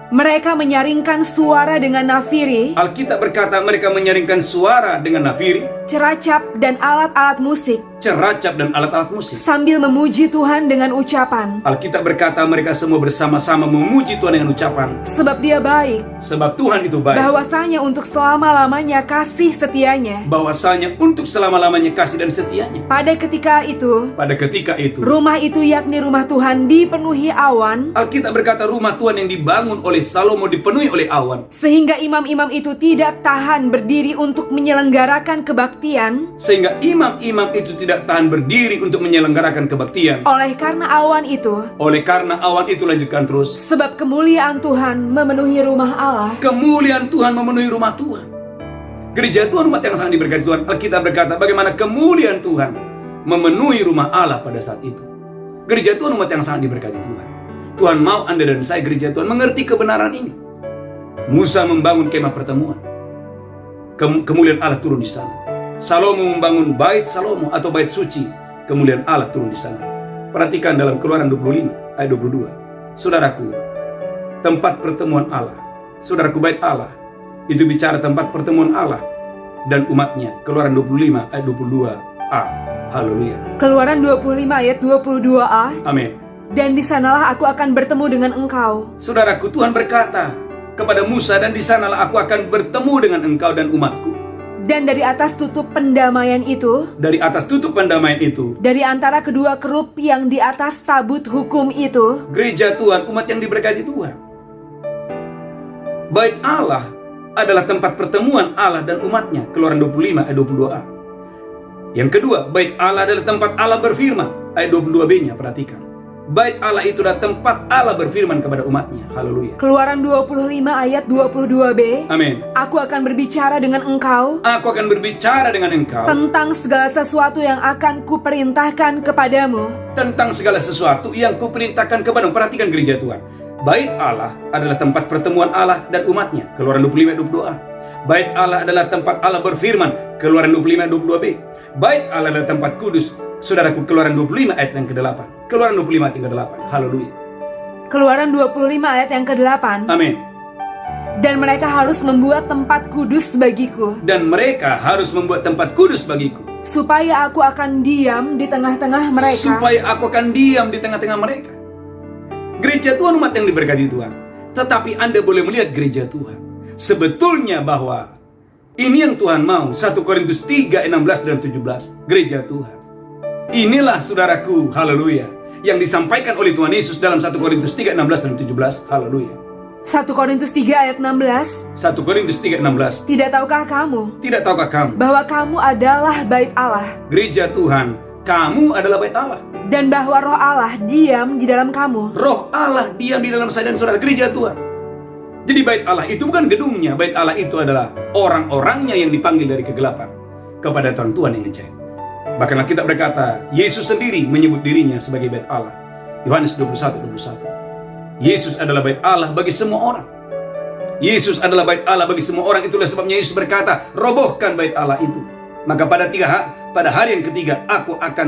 Mereka menyaringkan suara dengan nafiri, Alkitab berkata mereka menyaringkan suara dengan nafiri, ceracap dan alat-alat musik, ceracap dan alat-alat musik. sambil memuji Tuhan dengan ucapan. Alkitab berkata mereka semua bersama-sama memuji Tuhan dengan ucapan. Sebab dia baik, Sebab Tuhan itu baik. bahwasanya untuk selama-lamanya kasih setianya. Bahwasanya untuk selama-lamanya kasih dan setianya. Pada ketika itu, Pada ketika itu, rumah itu yakni rumah Tuhan dipenuhi awan, Alkitab berkata rumah Tuhan yang dibangun oleh Salomo dipenuhi oleh awan. sehingga imam-imam itu tidak tahan berdiri untuk menyelenggarakan kebaktian, Sehingga imam-imam itu tidak tahan berdiri untuk menyelenggarakan kebaktian. oleh karena awan itu. Oleh karena awan itu, lanjutkan terus. Sebab kemuliaan Tuhan memenuhi rumah Allah. Kemuliaan Tuhan memenuhi rumah Tuhan. Gereja Tuhan, umat yang sangat diberkati Tuhan, Alkitab berkata bagaimana kemuliaan Tuhan memenuhi rumah Allah pada saat itu. Gereja Tuhan, umat yang sangat diberkati Tuhan, Tuhan mau Anda dan saya, gereja Tuhan, mengerti kebenaran ini. Musa membangun kemah pertemuan, kemuliaan Allah turun di sana. Salomo membangun bait Salomo atau bait suci, kemuliaan Allah turun di sana. Perhatikan dalam Keluaran 25 ayat 22. Saudaraku, tempat pertemuan Allah, saudaraku, bait Allah itu bicara tempat pertemuan Allah dan umatnya. Keluaran 25 ayat 22a. Haleluya. Keluaran 25 ayat 22a. Amin. Dan di sanalah aku akan bertemu dengan engkau. Saudaraku, Tuhan berkata kepada Musa, dan di sanalah aku akan bertemu dengan engkau dan umatku. Dan dari atas tutup pendamaian itu, Dari atas tutup pendamaian itu, dari antara kedua kerup yang di atas tabut hukum itu, gereja Tuhan, umat yang diberkati Tuhan, bait Allah adalah tempat pertemuan Allah dan umatnya. Keluaran 25 ayat 22a. Yang kedua, bait Allah adalah tempat Allah berfirman. Ayat 22b-nya, perhatikan. Bait Allah itu adalah tempat Allah berfirman kepada umatnya. Haleluya. Keluaran 25 ayat 22b. Amin. Aku akan berbicara dengan engkau Aku akan berbicara dengan engkau tentang segala sesuatu yang akan kuperintahkan kepadamu. tentang segala sesuatu yang kuperintahkan kepadamu. Perhatikan gereja Tuhan. Bait Allah adalah tempat pertemuan Allah dan umatnya. Keluaran 25 ayat 22a. Bait Allah adalah tempat Allah berfirman. Keluaran 25 ayat 22b. Bait Allah adalah tempat kudus. Saudaraku, Keluaran 25 ayat yang ke-8. Keluaran 25 ayat yang ke-8. Haleluya. Keluaran 25 ayat yang ke-8. Amin. Dan mereka harus membuat tempat kudus bagiku, Dan mereka harus membuat tempat kudus bagiku, supaya aku akan diam di tengah-tengah mereka. supaya aku akan diam di tengah-tengah mereka. Gereja Tuhan, umat yang diberkati Tuhan. Tetapi Anda boleh melihat gereja Tuhan sebetulnya bahwa ini yang Tuhan mau. 1 Korintus 3, 16 dan 17. Gereja Tuhan. Inilah saudaraku, haleluya, yang disampaikan oleh Tuhan Yesus dalam 1 Korintus 3, 16 dan 17. Haleluya. 1 Korintus 3 ayat 16. 1 Korintus 3, 16. Tidak tahukah kamu Tidak tahukah kamu bahwa kamu adalah bait Allah, gereja Tuhan, kamu adalah bait Allah. dan bahwa roh Allah diam di dalam kamu? Roh Allah diam di dalam saya dan saudara, gereja Tuhan. Jadi bait Allah itu bukan gedungnya. Bait Allah itu adalah orang-orangnya yang dipanggil dari kegelapan kepada terang Tuhan yang ajaib. Bahkan Alkitab berkata, Yesus sendiri menyebut dirinya sebagai bait Allah. Yohanes 21:21. Yesus adalah bait Allah bagi semua orang. Yesus adalah bait Allah bagi semua orang. Itulah sebabnya Yesus berkata, robohkan bait Allah itu. Maka pada hari yang ketiga, aku akan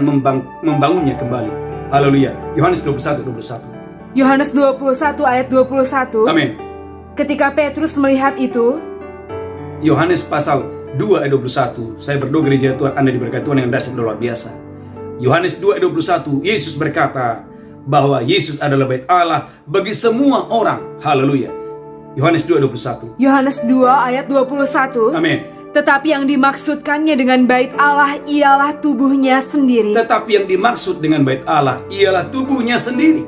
membangunnya kembali. Haleluya. Yohanes 21:21. Yohanes 21 ayat 21. Amin. Ketika Petrus melihat itu, Yohanes pasal 2 ayat 21. Saya berdoa gereja Tuhan Anda diberkati Tuhan yang dahsyat dan luar biasa. Yohanes 2 ayat 21. Yesus berkata bahwa Yesus adalah bait Allah bagi semua orang. Haleluya. Yohanes 2 ayat 21. Yohanes 2 ayat 21. Amin. Tetapi yang dimaksudkannya dengan bait Allah ialah tubuhnya sendiri. Tetapi yang dimaksud dengan bait Allah ialah tubuhnya sendiri.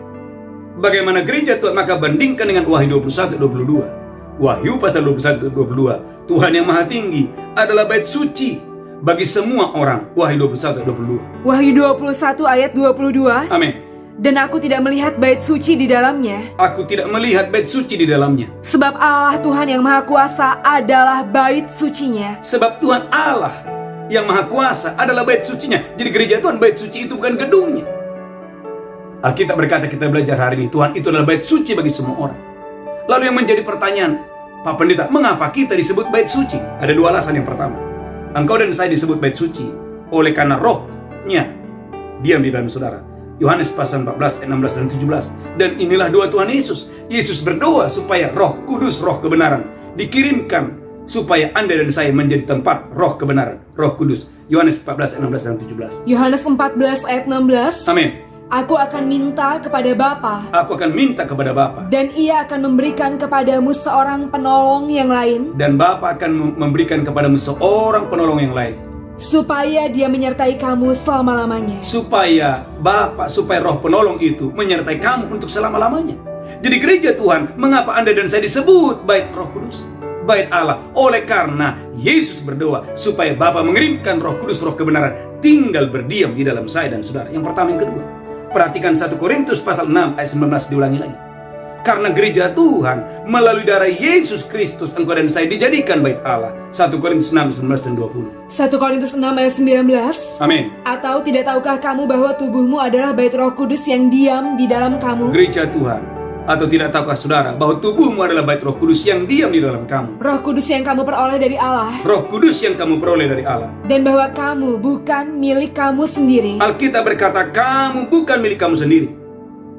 Bagaimana gereja Tuhan? Maka bandingkan dengan Wahyu 21 ayat 22. Wahyu pasal 21 ayat 22. Tuhan yang maha tinggi adalah bait suci bagi semua orang. Wahyu 21 ayat 22. Wahyu 21 ayat 22. Amin. Dan aku tidak melihat bait suci di dalamnya, Aku tidak melihat bait suci di dalamnya. sebab Allah Tuhan yang Maha Kuasa adalah bait sucinya. Sebab Tuhan Allah yang Maha Kuasa adalah bait sucinya. Jadi gereja Tuhan, bait suci itu bukan gedungnya. Alkitab berkata, kita belajar hari ini, Tuhan itu adalah bait suci bagi semua orang. Lalu yang menjadi pertanyaan, Pak Pendeta, mengapa kita disebut bait suci? Ada dua alasan. Yang pertama, engkau dan saya disebut bait suci oleh karena rohnya diam di dalam saudara. Yohanes pasal 14 ayat 16 dan 17. Dan inilah doa Tuhan Yesus. Yesus berdoa supaya Roh Kudus, Roh kebenaran dikirimkan supaya Anda dan saya menjadi tempat Roh kebenaran, Roh Kudus. Yohanes 14 ayat 16 dan 17. Yohanes 14 ayat 16. Amin. Aku akan minta kepada Bapa, Aku akan minta kepada Bapa, dan Ia akan memberikan kepadamu seorang penolong yang lain, dan Bapa akan memberikan kepadamu seorang penolong yang lain, supaya Dia menyertai kamu selama-lamanya. supaya Roh penolong itu menyertai kamu untuk selama-lamanya. Jadi gereja Tuhan, mengapa Anda dan saya disebut bait Roh Kudus, bait Allah? Oleh karena Yesus berdoa supaya Bapa mengirimkan Roh Kudus, Roh kebenaran, tinggal berdiam di dalam saya dan saudara. Yang pertama. Yang kedua, perhatikan 1 Korintus pasal 6 ayat 19, diulangi lagi. Karena gereja Tuhan melalui darah Yesus Kristus, engkau dan saya dijadikan bait Allah. 1 Korintus 6 19 dan 20. 1 Korintus 6 ayat 19. Amin. Atau tidak tahukah kamu bahwa tubuhmu adalah bait Roh Kudus yang diam di dalam kamu? Gereja Tuhan, atau tidak tahukah saudara bahwa tubuhmu adalah bait Roh Kudus yang diam di dalam kamu? Roh Kudus yang kamu peroleh dari Allah, Roh Kudus yang kamu peroleh dari Allah. dan bahwa kamu bukan milik kamu sendiri. Alkitab berkata, kamu bukan milik kamu sendiri.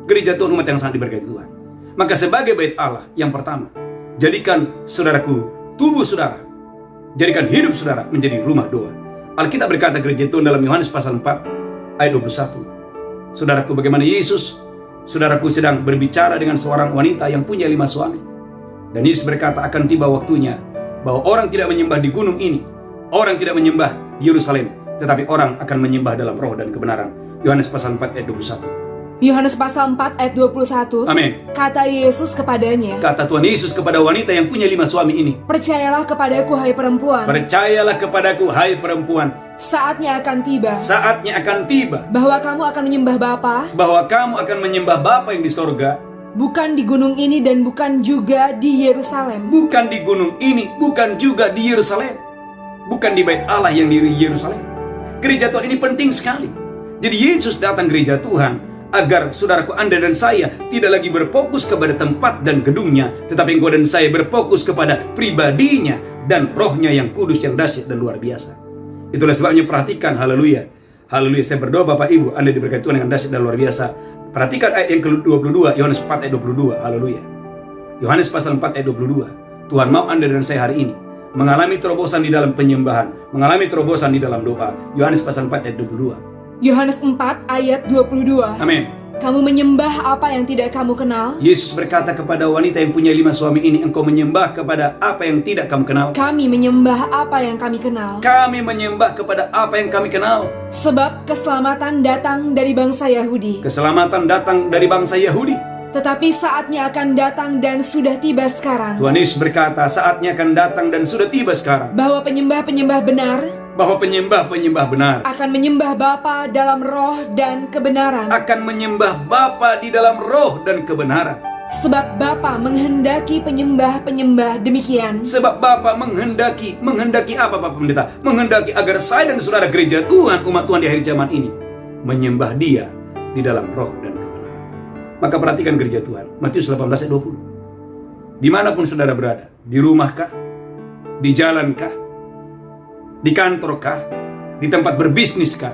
Gereja Tuhan, umat yang sangat diberkati Tuhan. Maka sebagai bait Allah, yang pertama, jadikan saudaraku, tubuh saudara, jadikan hidup saudara menjadi rumah doa. Alkitab berkata gereja Tuhan dalam Yohanes pasal 4 ayat 21. Saudaraku, bagaimana Yesus, saudaraku, sedang berbicara dengan seorang wanita yang punya 5 suami. Dan Yesus berkata, akan tiba waktunya bahwa orang tidak menyembah di gunung ini, orang tidak menyembah di Yerusalem, tetapi orang akan menyembah dalam roh dan kebenaran. Yohanes pasal 4 ayat 21. Yohanes pasal 4 ayat 21. Amin. Kata Yesus kepadanya, Kata Tuhan Yesus kepada wanita yang punya 5 suami ini, percayalah kepadaku hai perempuan, percayalah kepadaku hai perempuan, saatnya akan tiba saatnya akan tiba bahwa kamu akan menyembah Bapa, bahwa kamu akan menyembah Bapa yang di sorga, bukan di gunung ini dan bukan juga di Yerusalem. bukan di gunung ini, bukan juga di Yerusalem, bukan di bait Allah yang di Yerusalem. Gereja Tuhan ini penting sekali. Jadi Yesus datang gereja Tuhan agar saudaraku, Anda dan saya tidak lagi berfokus kepada tempat dan gedungnya, tetapi engkau dan saya berfokus kepada pribadinya dan rohnya yang kudus, yang dahsyat dan luar biasa. Itulah sebabnya perhatikan, haleluya. Haleluya, saya berdoa Bapak Ibu, Anda diberkati Tuhan dengan dahsyat dan luar biasa. Perhatikan ayat yang ke-22, Yohanes 4 ayat 22, haleluya. Yohanes pasal 4 ayat 22. Tuhan mau Anda dan saya hari ini mengalami terobosan di dalam penyembahan, mengalami terobosan di dalam doa. Yohanes pasal 4 ayat 22. Yohanes 4 ayat 22. Amin. Kamu menyembah apa yang tidak kamu kenal? Yesus berkata kepada wanita yang punya 5 suami ini, engkau menyembah kepada apa yang tidak kamu kenal. Kami menyembah apa yang kami kenal. Kami menyembah kepada apa yang kami kenal. Sebab keselamatan datang dari bangsa Yahudi. Keselamatan datang dari bangsa Yahudi. Tetapi saatnya akan datang dan sudah tiba sekarang, Tuhan Yesus berkata, saatnya akan datang dan sudah tiba sekarang, bahwa penyembah-penyembah benar bahwa penyembah-penyembah benar akan menyembah Bapa dalam roh dan kebenaran. akan menyembah Bapa di dalam roh dan kebenaran. Sebab Bapa menghendaki penyembah-penyembah demikian. Sebab Bapa menghendaki apa Bapak Pendeta? Menghendaki agar saya dan saudara gereja Tuhan, umat Tuhan di akhir zaman ini, menyembah Dia di dalam roh dan kebenaran. Maka perhatikan gereja Tuhan, Matius 18 ayat 20. Dimanapun saudara berada, di rumahkah, di jalankah, di kantorkah, di tempat berbisniskah,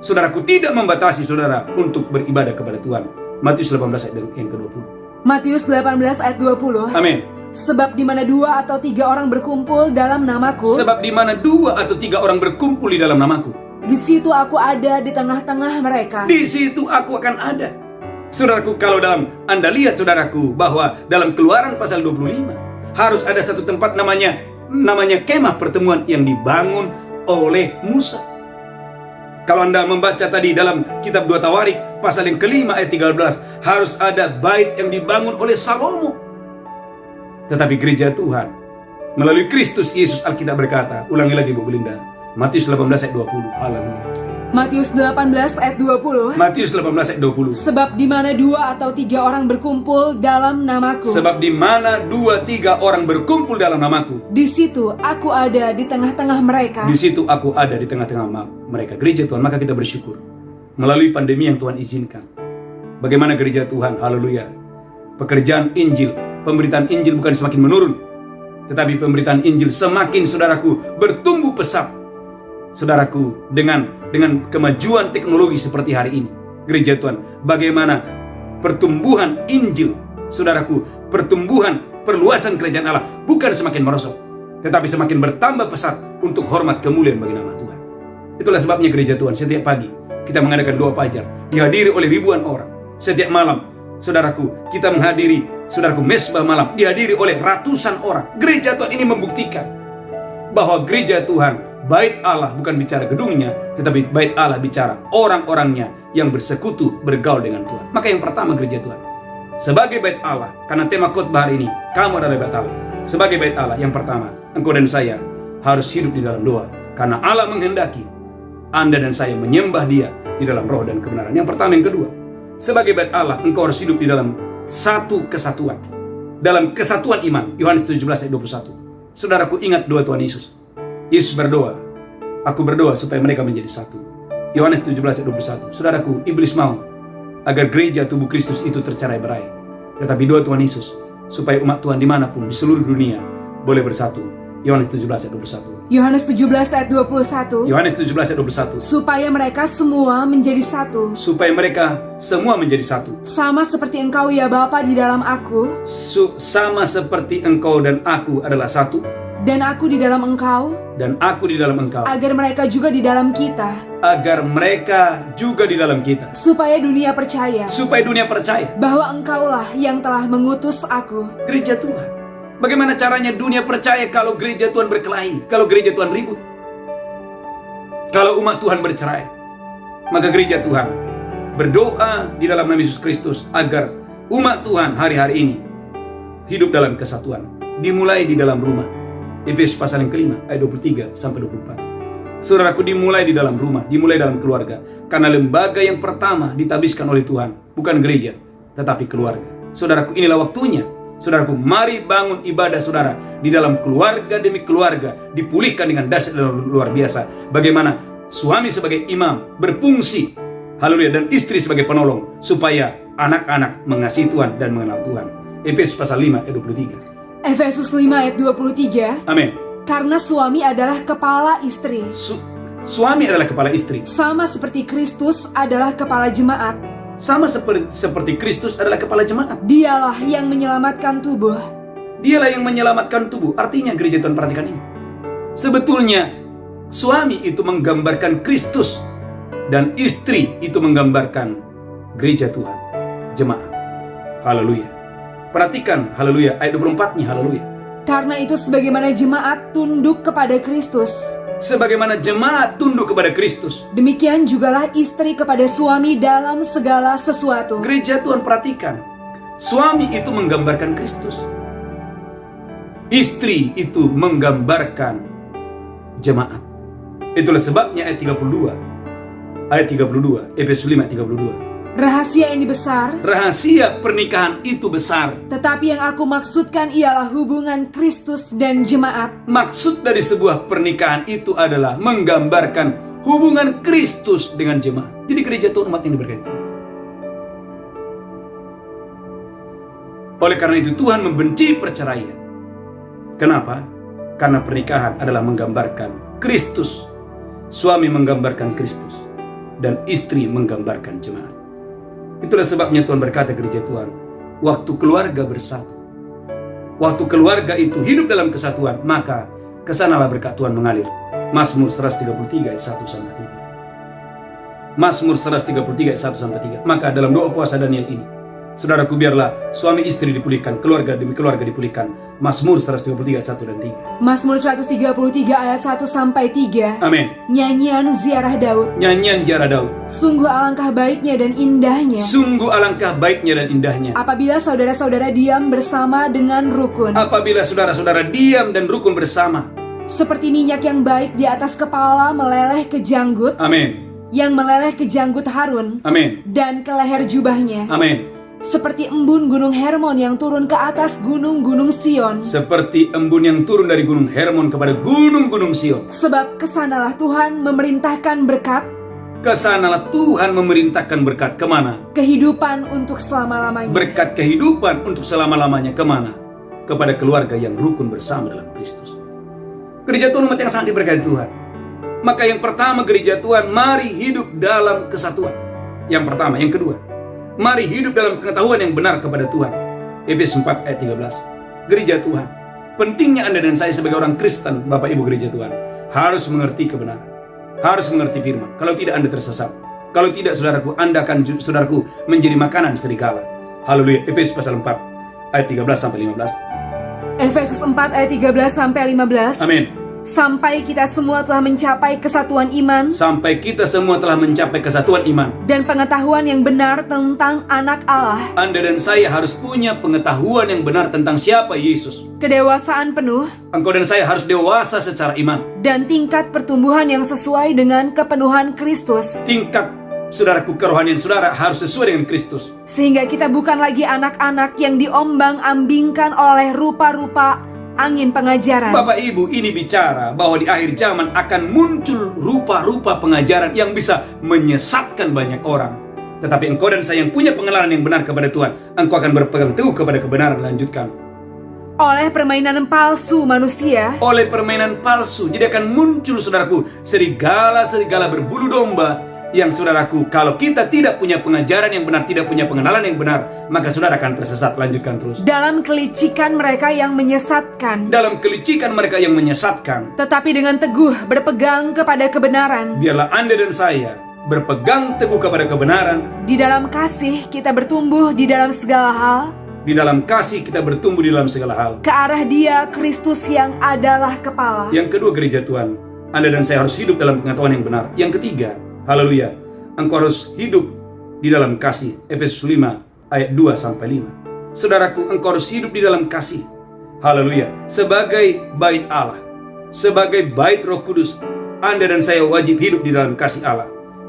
saudaraku tidak membatasi saudara untuk beribadah kepada Tuhan. Matius 18 ayat yang ke-20. Matius 18 ayat 20. Amin. Sebab di mana 2 atau 3 orang berkumpul dalam namaku, Sebab di mana 2 atau 3 orang berkumpul di dalam namaku, di situ aku ada di tengah-tengah mereka. di situ aku akan ada. Saudaraku, kalau Anda lihat saudaraku, bahwa dalam Keluaran pasal 25 harus ada satu tempat namanya kemah pertemuan yang dibangun oleh Musa. Kalau Anda membaca tadi dalam kitab 2 Tawarik pasal yang ke-5 ayat 13, harus ada bait yang dibangun oleh Salomo. Tetapi gereja Tuhan melalui Kristus Yesus, Alkitab berkata, ulangi lagi Bu Belinda, Matius 18 ayat 20. Haleluya. Matius 18 ayat 20. Matius 18 ayat 20. Sebab di mana 2 atau 3 orang berkumpul dalam namaku, Sebab di mana 2-3 orang berkumpul dalam namaku, di situ aku ada di tengah-tengah mereka. di situ aku ada di tengah-tengah mereka. Gereja Tuhan, maka kita bersyukur melalui pandemi yang Tuhan izinkan. Bagaimana gereja Tuhan, haleluya, pekerjaan Injil, pemberitaan Injil bukan semakin menurun, tetapi pemberitaan Injil semakin, saudaraku, bertumbuh pesat. Saudaraku, dengan kemajuan teknologi seperti hari ini, gereja Tuhan, bagaimana pertumbuhan Injil, saudaraku, pertumbuhan perluasan kerajaan Allah bukan semakin merosot, tetapi semakin bertambah pesat untuk hormat kemuliaan bagi nama Tuhan. Itulah sebabnya gereja Tuhan, setiap pagi kita mengadakan doa fajar, dihadiri oleh ribuan orang. Setiap malam, saudaraku, kita menghadiri, saudaraku, mesbah malam, dihadiri oleh ratusan orang. Gereja Tuhan ini membuktikan bahwa gereja Tuhan, bait Allah bukan bicara gedungnya, tetapi bait Allah bicara orang-orangnya yang bersekutu, bergaul dengan Tuhan. Maka yang pertama, gereja Tuhan, sebagai bait Allah, karena tema khotbah hari ini, kamu adalah bait Allah. Sebagai bait Allah, yang pertama, engkau dan saya harus hidup di dalam doa, karena Allah menghendaki Anda dan saya menyembah Dia di dalam roh dan kebenaran. Yang pertama. Yang kedua, sebagai bait Allah, engkau harus hidup di dalam satu kesatuan, dalam kesatuan iman. Yohanes 17 ayat 21. Saudaraku, ingat doa Tuhan Yesus. Yesus berdoa, aku berdoa supaya mereka menjadi satu. Yohanes 17 ayat 21. Saudaraku, iblis mau agar gereja tubuh Kristus itu tercerai-berai. Tetapi doa Tuhan Yesus supaya umat Tuhan dimanapun di seluruh dunia boleh bersatu. Yohanes 17 ayat 21. Yohanes 17 ayat 21. Yohanes 17 ayat 21. Supaya mereka semua menjadi satu. Supaya mereka semua menjadi satu. Sama seperti engkau ya Bapa di dalam aku. Sama seperti engkau dan aku adalah satu. Dan aku di dalam engkau. Dan aku di dalam engkau. Agar mereka juga di dalam kita. Agar mereka juga di dalam kita. Supaya dunia percaya. Supaya dunia percaya. Bahwa engkaulah yang telah mengutus aku. Gereja Tuhan. Bagaimana caranya dunia percaya kalau gereja Tuhan berkelahi? Kalau gereja Tuhan ribut? Kalau umat Tuhan bercerai? Maka gereja Tuhan berdoa di dalam nama Yesus Kristus agar umat Tuhan hari-hari ini hidup dalam kesatuan. Dimulai di dalam rumah. Efesus pasal yang kelima ayat 23 sampai 24. Saudaraku, dimulai di dalam rumah, dimulai dalam keluarga. Karena lembaga yang pertama ditabiskan oleh Tuhan bukan gereja, tetapi keluarga. Saudaraku, inilah waktunya. Saudaraku, mari bangun ibadah saudara di dalam keluarga demi keluarga, dipulihkan dengan dahsyat dan luar biasa. Bagaimana suami sebagai imam berfungsi Haleluya. Dan istri sebagai penolong, supaya anak-anak mengasihi Tuhan dan mengenal Tuhan. Efesus pasal 5 ayat 23. Efesus 5 ayat 23. Amin. Karena suami adalah kepala istri, Suami adalah kepala istri, sama seperti Kristus adalah kepala jemaat. sama seperti Kristus adalah kepala jemaat. Dialah yang menyelamatkan tubuh. Dialah yang menyelamatkan tubuh. Artinya gereja Tuhan, perhatikan ini. Sebetulnya suami itu menggambarkan Kristus, dan istri itu menggambarkan gereja Tuhan, jemaat. Haleluya. Perhatikan, haleluya, ayat 24-nya, haleluya. Karena itu sebagaimana jemaat tunduk kepada Kristus, Sebagaimana jemaat tunduk kepada Kristus, demikian jugalah istri kepada suami dalam segala sesuatu. gereja Tuhan, perhatikan. Suami itu menggambarkan Kristus. Istri itu menggambarkan jemaat. Itulah sebabnya ayat 32, Efesus 5 ayat 32. Rahasia ini besar, Rahasia pernikahan itu besar. tetapi yang aku maksudkan ialah hubungan Kristus dan jemaat. Maksud dari sebuah pernikahan itu adalah menggambarkan hubungan Kristus dengan jemaat. Jadi gereja Tuhan, umat yang diberkati Tuhan. Oleh karena itu Tuhan membenci perceraian. Kenapa? Karena pernikahan adalah menggambarkan Kristus. Suami menggambarkan Kristus, dan istri menggambarkan jemaat. Itulah sebabnya Tuhan berkata, gereja Tuhan, waktu keluarga bersatu, waktu keluarga itu hidup dalam kesatuan, maka kesanalah berkat Tuhan mengalir. Mazmur 133 ayat 1-3. Mazmur 133 ayat 1-3. Maka dalam doa puasa Daniel ini, saudaraku, biarlah suami istri dipulihkan, keluarga demi keluarga dipulihkan. Mazmur 133 ayat 1 dan 3. Mazmur 133 ayat 1-3. Amin. Nyanyian ziarah Daud. Nyanyian ziarah Daud. Sungguh alangkah baiknya dan indahnya Sungguh alangkah baiknya dan indahnya apabila saudara-saudara diam bersama dengan rukun, apabila saudara-saudara diam dan rukun bersama. seperti minyak yang baik di atas kepala meleleh ke janggut, Amin. yang meleleh ke janggut Harun Amin. dan ke leher jubahnya, Amin. seperti embun gunung Hermon yang turun ke atas gunung-gunung Sion. Seperti embun yang turun dari gunung Hermon kepada gunung-gunung Sion. Sebab kesanalah Tuhan memerintahkan berkat, Kesanalah Tuhan memerintahkan berkat. Kemana? kehidupan untuk selama-lamanya. Berkat kehidupan untuk selama-lamanya. Kemana? Kepada keluarga yang rukun bersama dalam Kristus. Gereja Tuhan, umat yang sangat diberkati Tuhan. Maka yang pertama, gereja Tuhan, mari hidup dalam kesatuan. Yang pertama. Yang kedua, mari hidup dalam pengetahuan yang benar kepada Tuhan. Efesus 4 ayat 13. Gereja Tuhan, pentingnya Anda dan saya sebagai orang Kristen, Bapak Ibu gereja Tuhan, harus mengerti kebenaran, harus mengerti firman. Kalau tidak, Anda tersesat. Kalau tidak, saudaraku, Anda akan menjadi makanan serigala. Haleluya. Efesus pasal 4 ayat 13-15. Efesus 4 ayat 13-15. Amin. Sampai kita semua telah mencapai kesatuan iman Sampai kita semua telah mencapai kesatuan iman dan pengetahuan yang benar tentang anak Allah, Anda dan saya harus punya pengetahuan yang benar tentang siapa Yesus. kedewasaan penuh, Engkau dan saya harus dewasa secara iman. dan tingkat pertumbuhan yang sesuai dengan kepenuhan Kristus, Tingkat, saudaraku, kerohanian saudara harus sesuai dengan Kristus. sehingga kita bukan lagi anak-anak yang diombang-ambingkan oleh rupa-rupa angin pengajaran. Bapak Ibu, ini bicara bahwa di akhir zaman akan muncul rupa-rupa pengajaran yang bisa menyesatkan banyak orang. Tetapi engkau dan saya yang punya pengenalan yang benar kepada Tuhan, engkau akan berpegang teguh kepada kebenaran. Lanjutkan. Oleh permainan palsu manusia, Oleh permainan palsu, jadi akan muncul, saudaraku, serigala-serigala berbulu domba. Yang, saudaraku, kalau kita tidak punya pengajaran yang benar, tidak punya pengenalan yang benar, maka saudara akan tersesat. Lanjutkan terus. dalam kelicikan mereka yang menyesatkan, Dalam kelicikan mereka yang menyesatkan, tetapi dengan teguh berpegang kepada kebenaran. biarlah Anda dan saya berpegang teguh kepada kebenaran. Di dalam kasih kita bertumbuh di dalam segala hal, Di dalam kasih kita bertumbuh di dalam segala hal. ke arah Dia Kristus yang adalah kepala. Yang kedua, gereja Tuhan, Anda dan saya harus hidup dalam pengetahuan yang benar. Yang ketiga, haleluya, engkau harus hidup di dalam kasih. Efesus 5 ayat 2-5. Saudaraku, engkau harus hidup di dalam kasih. Haleluya. Sebagai bait Allah, sebagai bait Roh Kudus, Anda dan saya wajib hidup di dalam kasih Allah.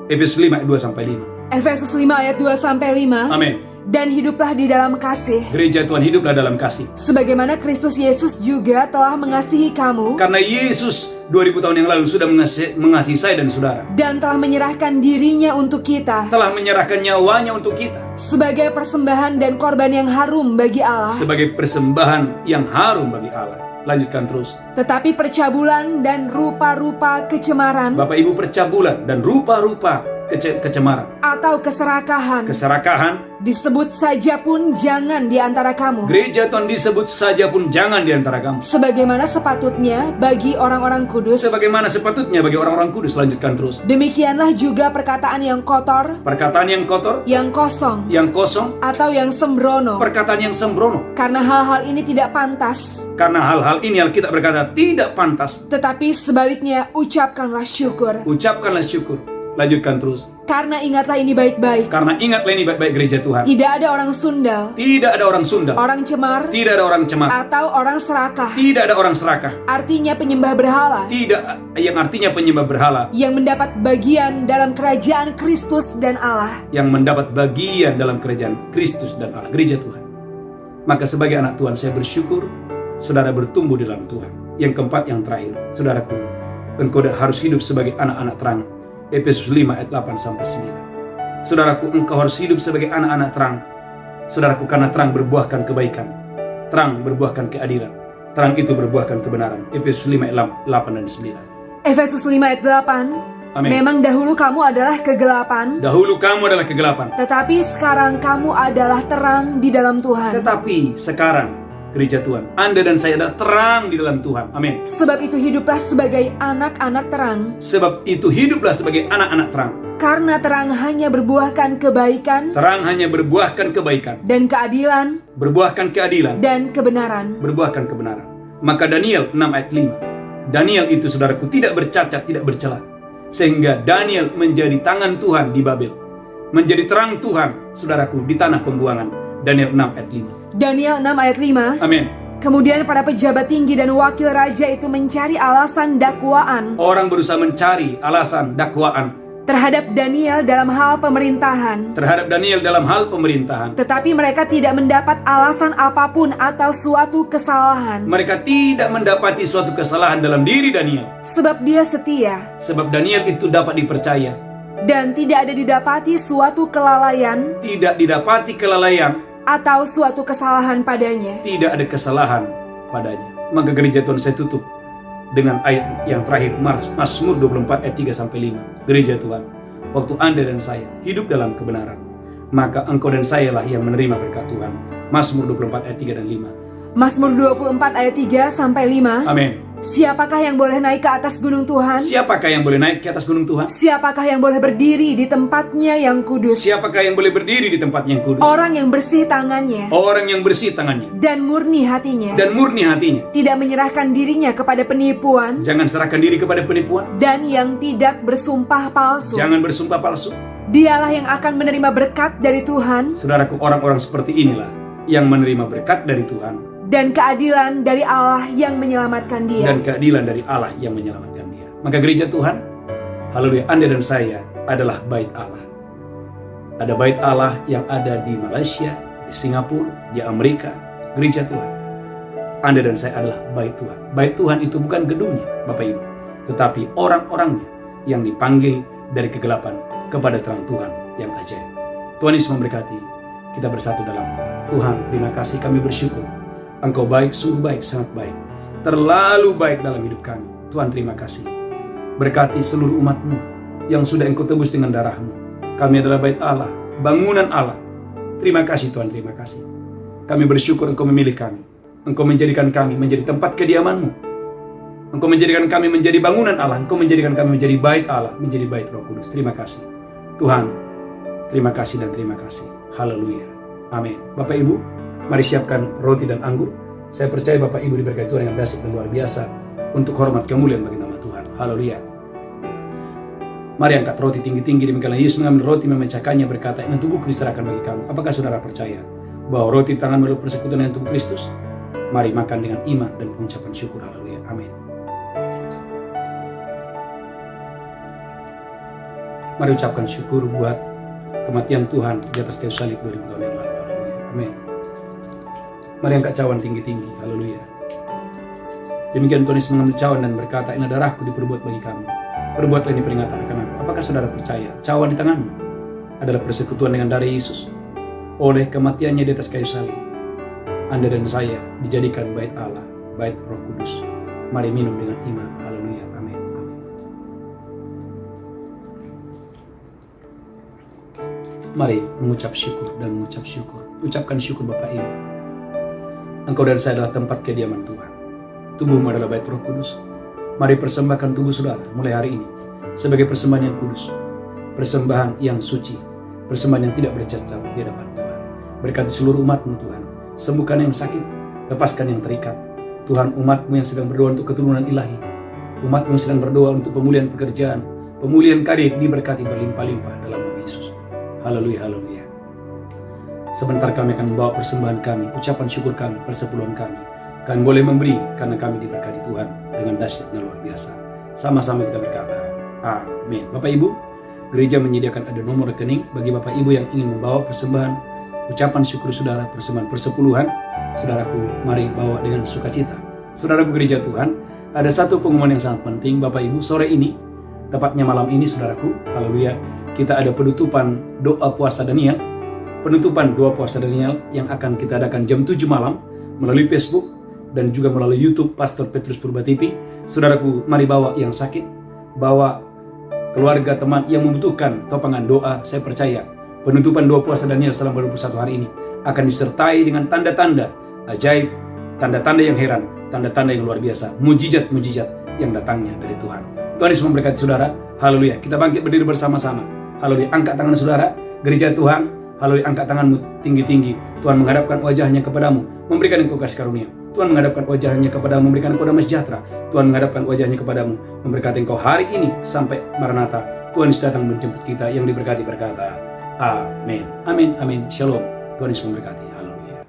Efesus 5 ayat 2-5. Efesus 5 ayat 2-5. Amin. Dan hiduplah di dalam kasih, Gereja Tuhan, hiduplah dalam kasih. sebagaimana Kristus Yesus juga telah mengasihi kamu Karena Yesus 2000 tahun yang lalu sudah mengasihi saya dan saudara. Dan telah menyerahkan dirinya untuk kita. Telah menyerahkan nyawanya untuk kita. Sebagai persembahan dan korban yang harum bagi Allah. Sebagai persembahan yang harum bagi Allah. Lanjutkan terus. Tetapi percabulan dan rupa-rupa kecemaran. Bapak Ibu, percabulan dan rupa-rupa kecemaran. Atau keserakahan. Keserakahan. Disebut saja pun jangan di antara kamu. Gereja Tuhan disebut saja pun jangan di antara kamu. Sebagaimana sepatutnya bagi orang-orang kudus. Sebagaimana sepatutnya bagi orang-orang kudus. Lanjutkan terus. Demikianlah juga perkataan yang kotor. Perkataan yang kotor. Yang kosong. Yang kosong. Atau yang sembrono. Perkataan yang sembrono. Karena hal-hal ini tidak pantas. Karena hal-hal ini Alkitab berkata tidak pantas. Tetapi sebaliknya ucapkanlah syukur. Ucapkanlah syukur. Lanjutkan terus. Karena ingatlah ini baik-baik. Karena ingatlah ini baik-baik gereja Tuhan. Tidak ada orang sundal. Tidak ada orang sundal. Orang cemar. Tidak ada orang cemar. Atau orang serakah. Tidak ada orang serakah. Artinya penyembah berhala. Tidak, yang artinya penyembah berhala. Yang mendapat bagian dalam kerajaan Kristus dan Allah. Yang mendapat bagian dalam kerajaan Kristus dan Allah. Gereja Tuhan. Maka sebagai anak Tuhan saya bersyukur saudara bertumbuh di dalam Tuhan. Yang keempat, yang terakhir, saudaraku, engkau harus hidup sebagai anak-anak terang. Efesus 5 ayat 8 sampai 9. Saudaraku, engkau harus hidup sebagai anak-anak terang. Saudaraku, karena terang berbuahkan kebaikan. Terang berbuahkan keadilan. Terang itu berbuahkan kebenaran. Efesus 5 ayat 8 dan 9. Efesus 5 ayat 8. Amin. Memang dahulu kamu adalah kegelapan. Dahulu kamu adalah kegelapan. Tetapi sekarang kamu adalah terang di dalam Tuhan. Tetapi sekarang, gereja Tuhan, Anda dan saya adalah terang di dalam Tuhan. Amin. Sebab itu hiduplah sebagai anak-anak terang. Sebab itu hiduplah sebagai anak-anak terang. Karena terang hanya berbuahkan kebaikan. Terang hanya berbuahkan kebaikan. Dan keadilan. Berbuahkan keadilan. Dan kebenaran. Berbuahkan kebenaran. Maka Daniel 6 ayat 5. Daniel itu saudaraku tidak bercacat, tidak bercela. Sehingga Daniel menjadi tangan Tuhan di Babel. Menjadi terang Tuhan, saudaraku, di tanah pembuangan. Daniel 6 ayat 5. Daniel 6 ayat 5. Amin. Kemudian para pejabat tinggi dan wakil raja itu mencari alasan dakwaan. Orang berusaha mencari alasan dakwaan terhadap Daniel dalam hal pemerintahan. Terhadap Daniel dalam hal pemerintahan. Tetapi mereka tidak mendapat alasan apapun atau suatu kesalahan. Mereka tidak mendapati suatu kesalahan dalam diri Daniel. Sebab dia setia. Sebab Daniel itu dapat dipercaya. Dan tidak ada didapati suatu kelalaian. Tidak didapati kelalaian. Atau suatu kesalahan padanya. Tidak ada kesalahan padanya. Maka gereja Tuhan saya tutup dengan ayat yang terakhir, Mazmur 24 ayat 3 sampai 5. Gereja Tuhan, waktu Anda dan saya hidup dalam kebenaran, maka engkau dan saya lah yang menerima berkat Tuhan. Mazmur 24 ayat 3 dan 5. Mazmur 24 ayat 3 sampai 5. Amin. Siapakah yang boleh naik ke atas gunung Tuhan? Siapakah yang boleh naik ke atas gunung Tuhan? Siapakah yang boleh berdiri di tempatnya yang kudus? Siapakah yang boleh berdiri di tempat yang kudus? Orang yang bersih tangannya. Orang yang bersih tangannya. Dan murni hatinya. Dan murni hatinya. Tidak menyerahkan dirinya kepada penipuan. Jangan serahkan diri kepada penipuan. Dan yang tidak bersumpah palsu. Jangan bersumpah palsu. Dialah yang akan menerima berkat dari Tuhan. Saudaraku, orang-orang seperti inilah yang menerima berkat dari Tuhan. Dan keadilan dari Allah yang menyelamatkan dia. Dan keadilan dari Allah yang menyelamatkan dia. Maka gereja Tuhan, haleluya, Anda dan saya adalah bait Allah. Ada bait Allah yang ada di Malaysia, di Singapura, di Amerika. Gereja Tuhan, Anda dan saya adalah bait Tuhan. Bait Tuhan itu bukan gedungnya, Bapak Ibu, tetapi orang-orangnya yang dipanggil dari kegelapan kepada terang Tuhan yang ajaib. Tuhan Yesus memberkati. Kita bersatu dalam Tuhan. Terima kasih, kami bersyukur. Engkau baik, sungguh baik, sangat baik. Terlalu baik dalam hidup kami. Tuhan, terima kasih. Berkati seluruh umat-Mu yang sudah Engkau tebus dengan darah-Mu. Kami adalah bait Allah, bangunan Allah. Terima kasih Tuhan, terima kasih. Kami bersyukur Engkau memilih kami. Engkau menjadikan kami menjadi tempat kediaman-Mu. Engkau menjadikan kami menjadi bangunan Allah. Engkau menjadikan kami menjadi bait Allah, menjadi bait Roh Kudus. Terima kasih. Tuhan, terima kasih dan terima kasih. Haleluya. Amin. Bapak Ibu, mari siapkan roti dan anggur. Saya percaya Bapak Ibu diberkati Tuhan yang dahsyat dan luar biasa untuk hormat kemuliaan bagi nama Tuhan. Haleluya. Mari angkat roti tinggi-tinggi. Demikianlah Yesus mengambil roti, memecahkannya, berkata, ini tubuhku diserahkan bagi kamu. Apakah saudara percaya bahwa roti tangan melalui persekutuan dengan tubuh Kristus? Mari makan dengan iman dan pengucapan syukur. Haleluya. Amin. Mari ucapkan syukur buat kematian Tuhan di atas kayu salib 2000 tahun yang lalu. Haleluya. Amin. Mari angkat cawan tinggi-tinggi. Haleluya. Demikian Tuhan Yesus mengambil cawan dan berkata, ini darahku diperbuat bagi kamu. Perbuatlah ini peringatan akan aku. Apakah saudara percaya cawan di tanganmu adalah persekutuan dengan darah Yesus? Oleh kematiannya di atas kayu salib, Anda dan saya dijadikan bait Allah, bait Roh Kudus. Mari minum dengan iman. Haleluya. Amin. Amin. Mari mengucap syukur dan mengucap syukur. Ucapkan syukur Bapak Ibu. Engkau dan saya adalah tempat kediaman Tuhan. Tubuhmu adalah bait Roh Kudus. Mari persembahkan tubuh saudara mulai hari ini sebagai persembahan yang kudus, persembahan yang suci, persembahan yang tidak bercacat di hadapan Tuhan. Berkati seluruh umat-Mu Tuhan, sembuhkan yang sakit, lepaskan yang terikat. Tuhan, umat-Mu yang sedang berdoa untuk keturunan ilahi, umat-Mu yang sedang berdoa untuk pemulihan pekerjaan, pemulihan karir, diberkati berlimpah-limpah dalam nama Yesus. Haleluya, haleluya. Sebentar kami akan membawa persembahan kami, ucapan syukur kami, persepuluhan kami. Kalian boleh memberi karena kami diberkati Tuhan dengan dahsyat dan luar biasa. Sama-sama kita berkata, amin. Bapak Ibu, gereja menyediakan ada nomor rekening bagi Bapak Ibu yang ingin membawa persembahan, ucapan syukur saudara, persembahan persepuluhan. Saudaraku, mari bawa dengan sukacita. Saudaraku gereja Tuhan, ada satu pengumuman yang sangat penting Bapak Ibu. Sore ini, tepatnya malam ini saudaraku, haleluya, kita ada penutupan doa puasa Daniel. Penutupan doa puasa Daniel yang akan kita adakan jam 7 malam melalui Facebook dan juga melalui YouTube Pastor Petrus Purba TV. Saudaraku, mari bawa yang sakit, bawa keluarga teman yang membutuhkan topangan doa. Saya percaya penutupan doa puasa Daniel selama 21 hari ini akan disertai dengan tanda-tanda ajaib, tanda-tanda yang heran, tanda-tanda yang luar biasa, mujizat-mujizat yang datangnya dari Tuhan. Tuhan Yesus memberkati saudara. Haleluya. Kita bangkit berdiri bersama-sama. Haleluya. Angkat tangan saudara, gereja Tuhan. Haleluya. Angkat tanganmu tinggi-tinggi. Tuhan menghadapkan wajahnya kepadamu, memberikan engkau kasih karunia. Tuhan menghadapkan wajahnya kepadamu, memberikan engkau damai sejahtera. Tuhan menghadapkan wajahnya kepadamu, memberkati engkau hari ini sampai Maranatha. Tuhan Yesus datang menjemput kita. Yang diberkati berkata, amin. Amin. Amin. Shalom. Tuhan Yesus memberkati.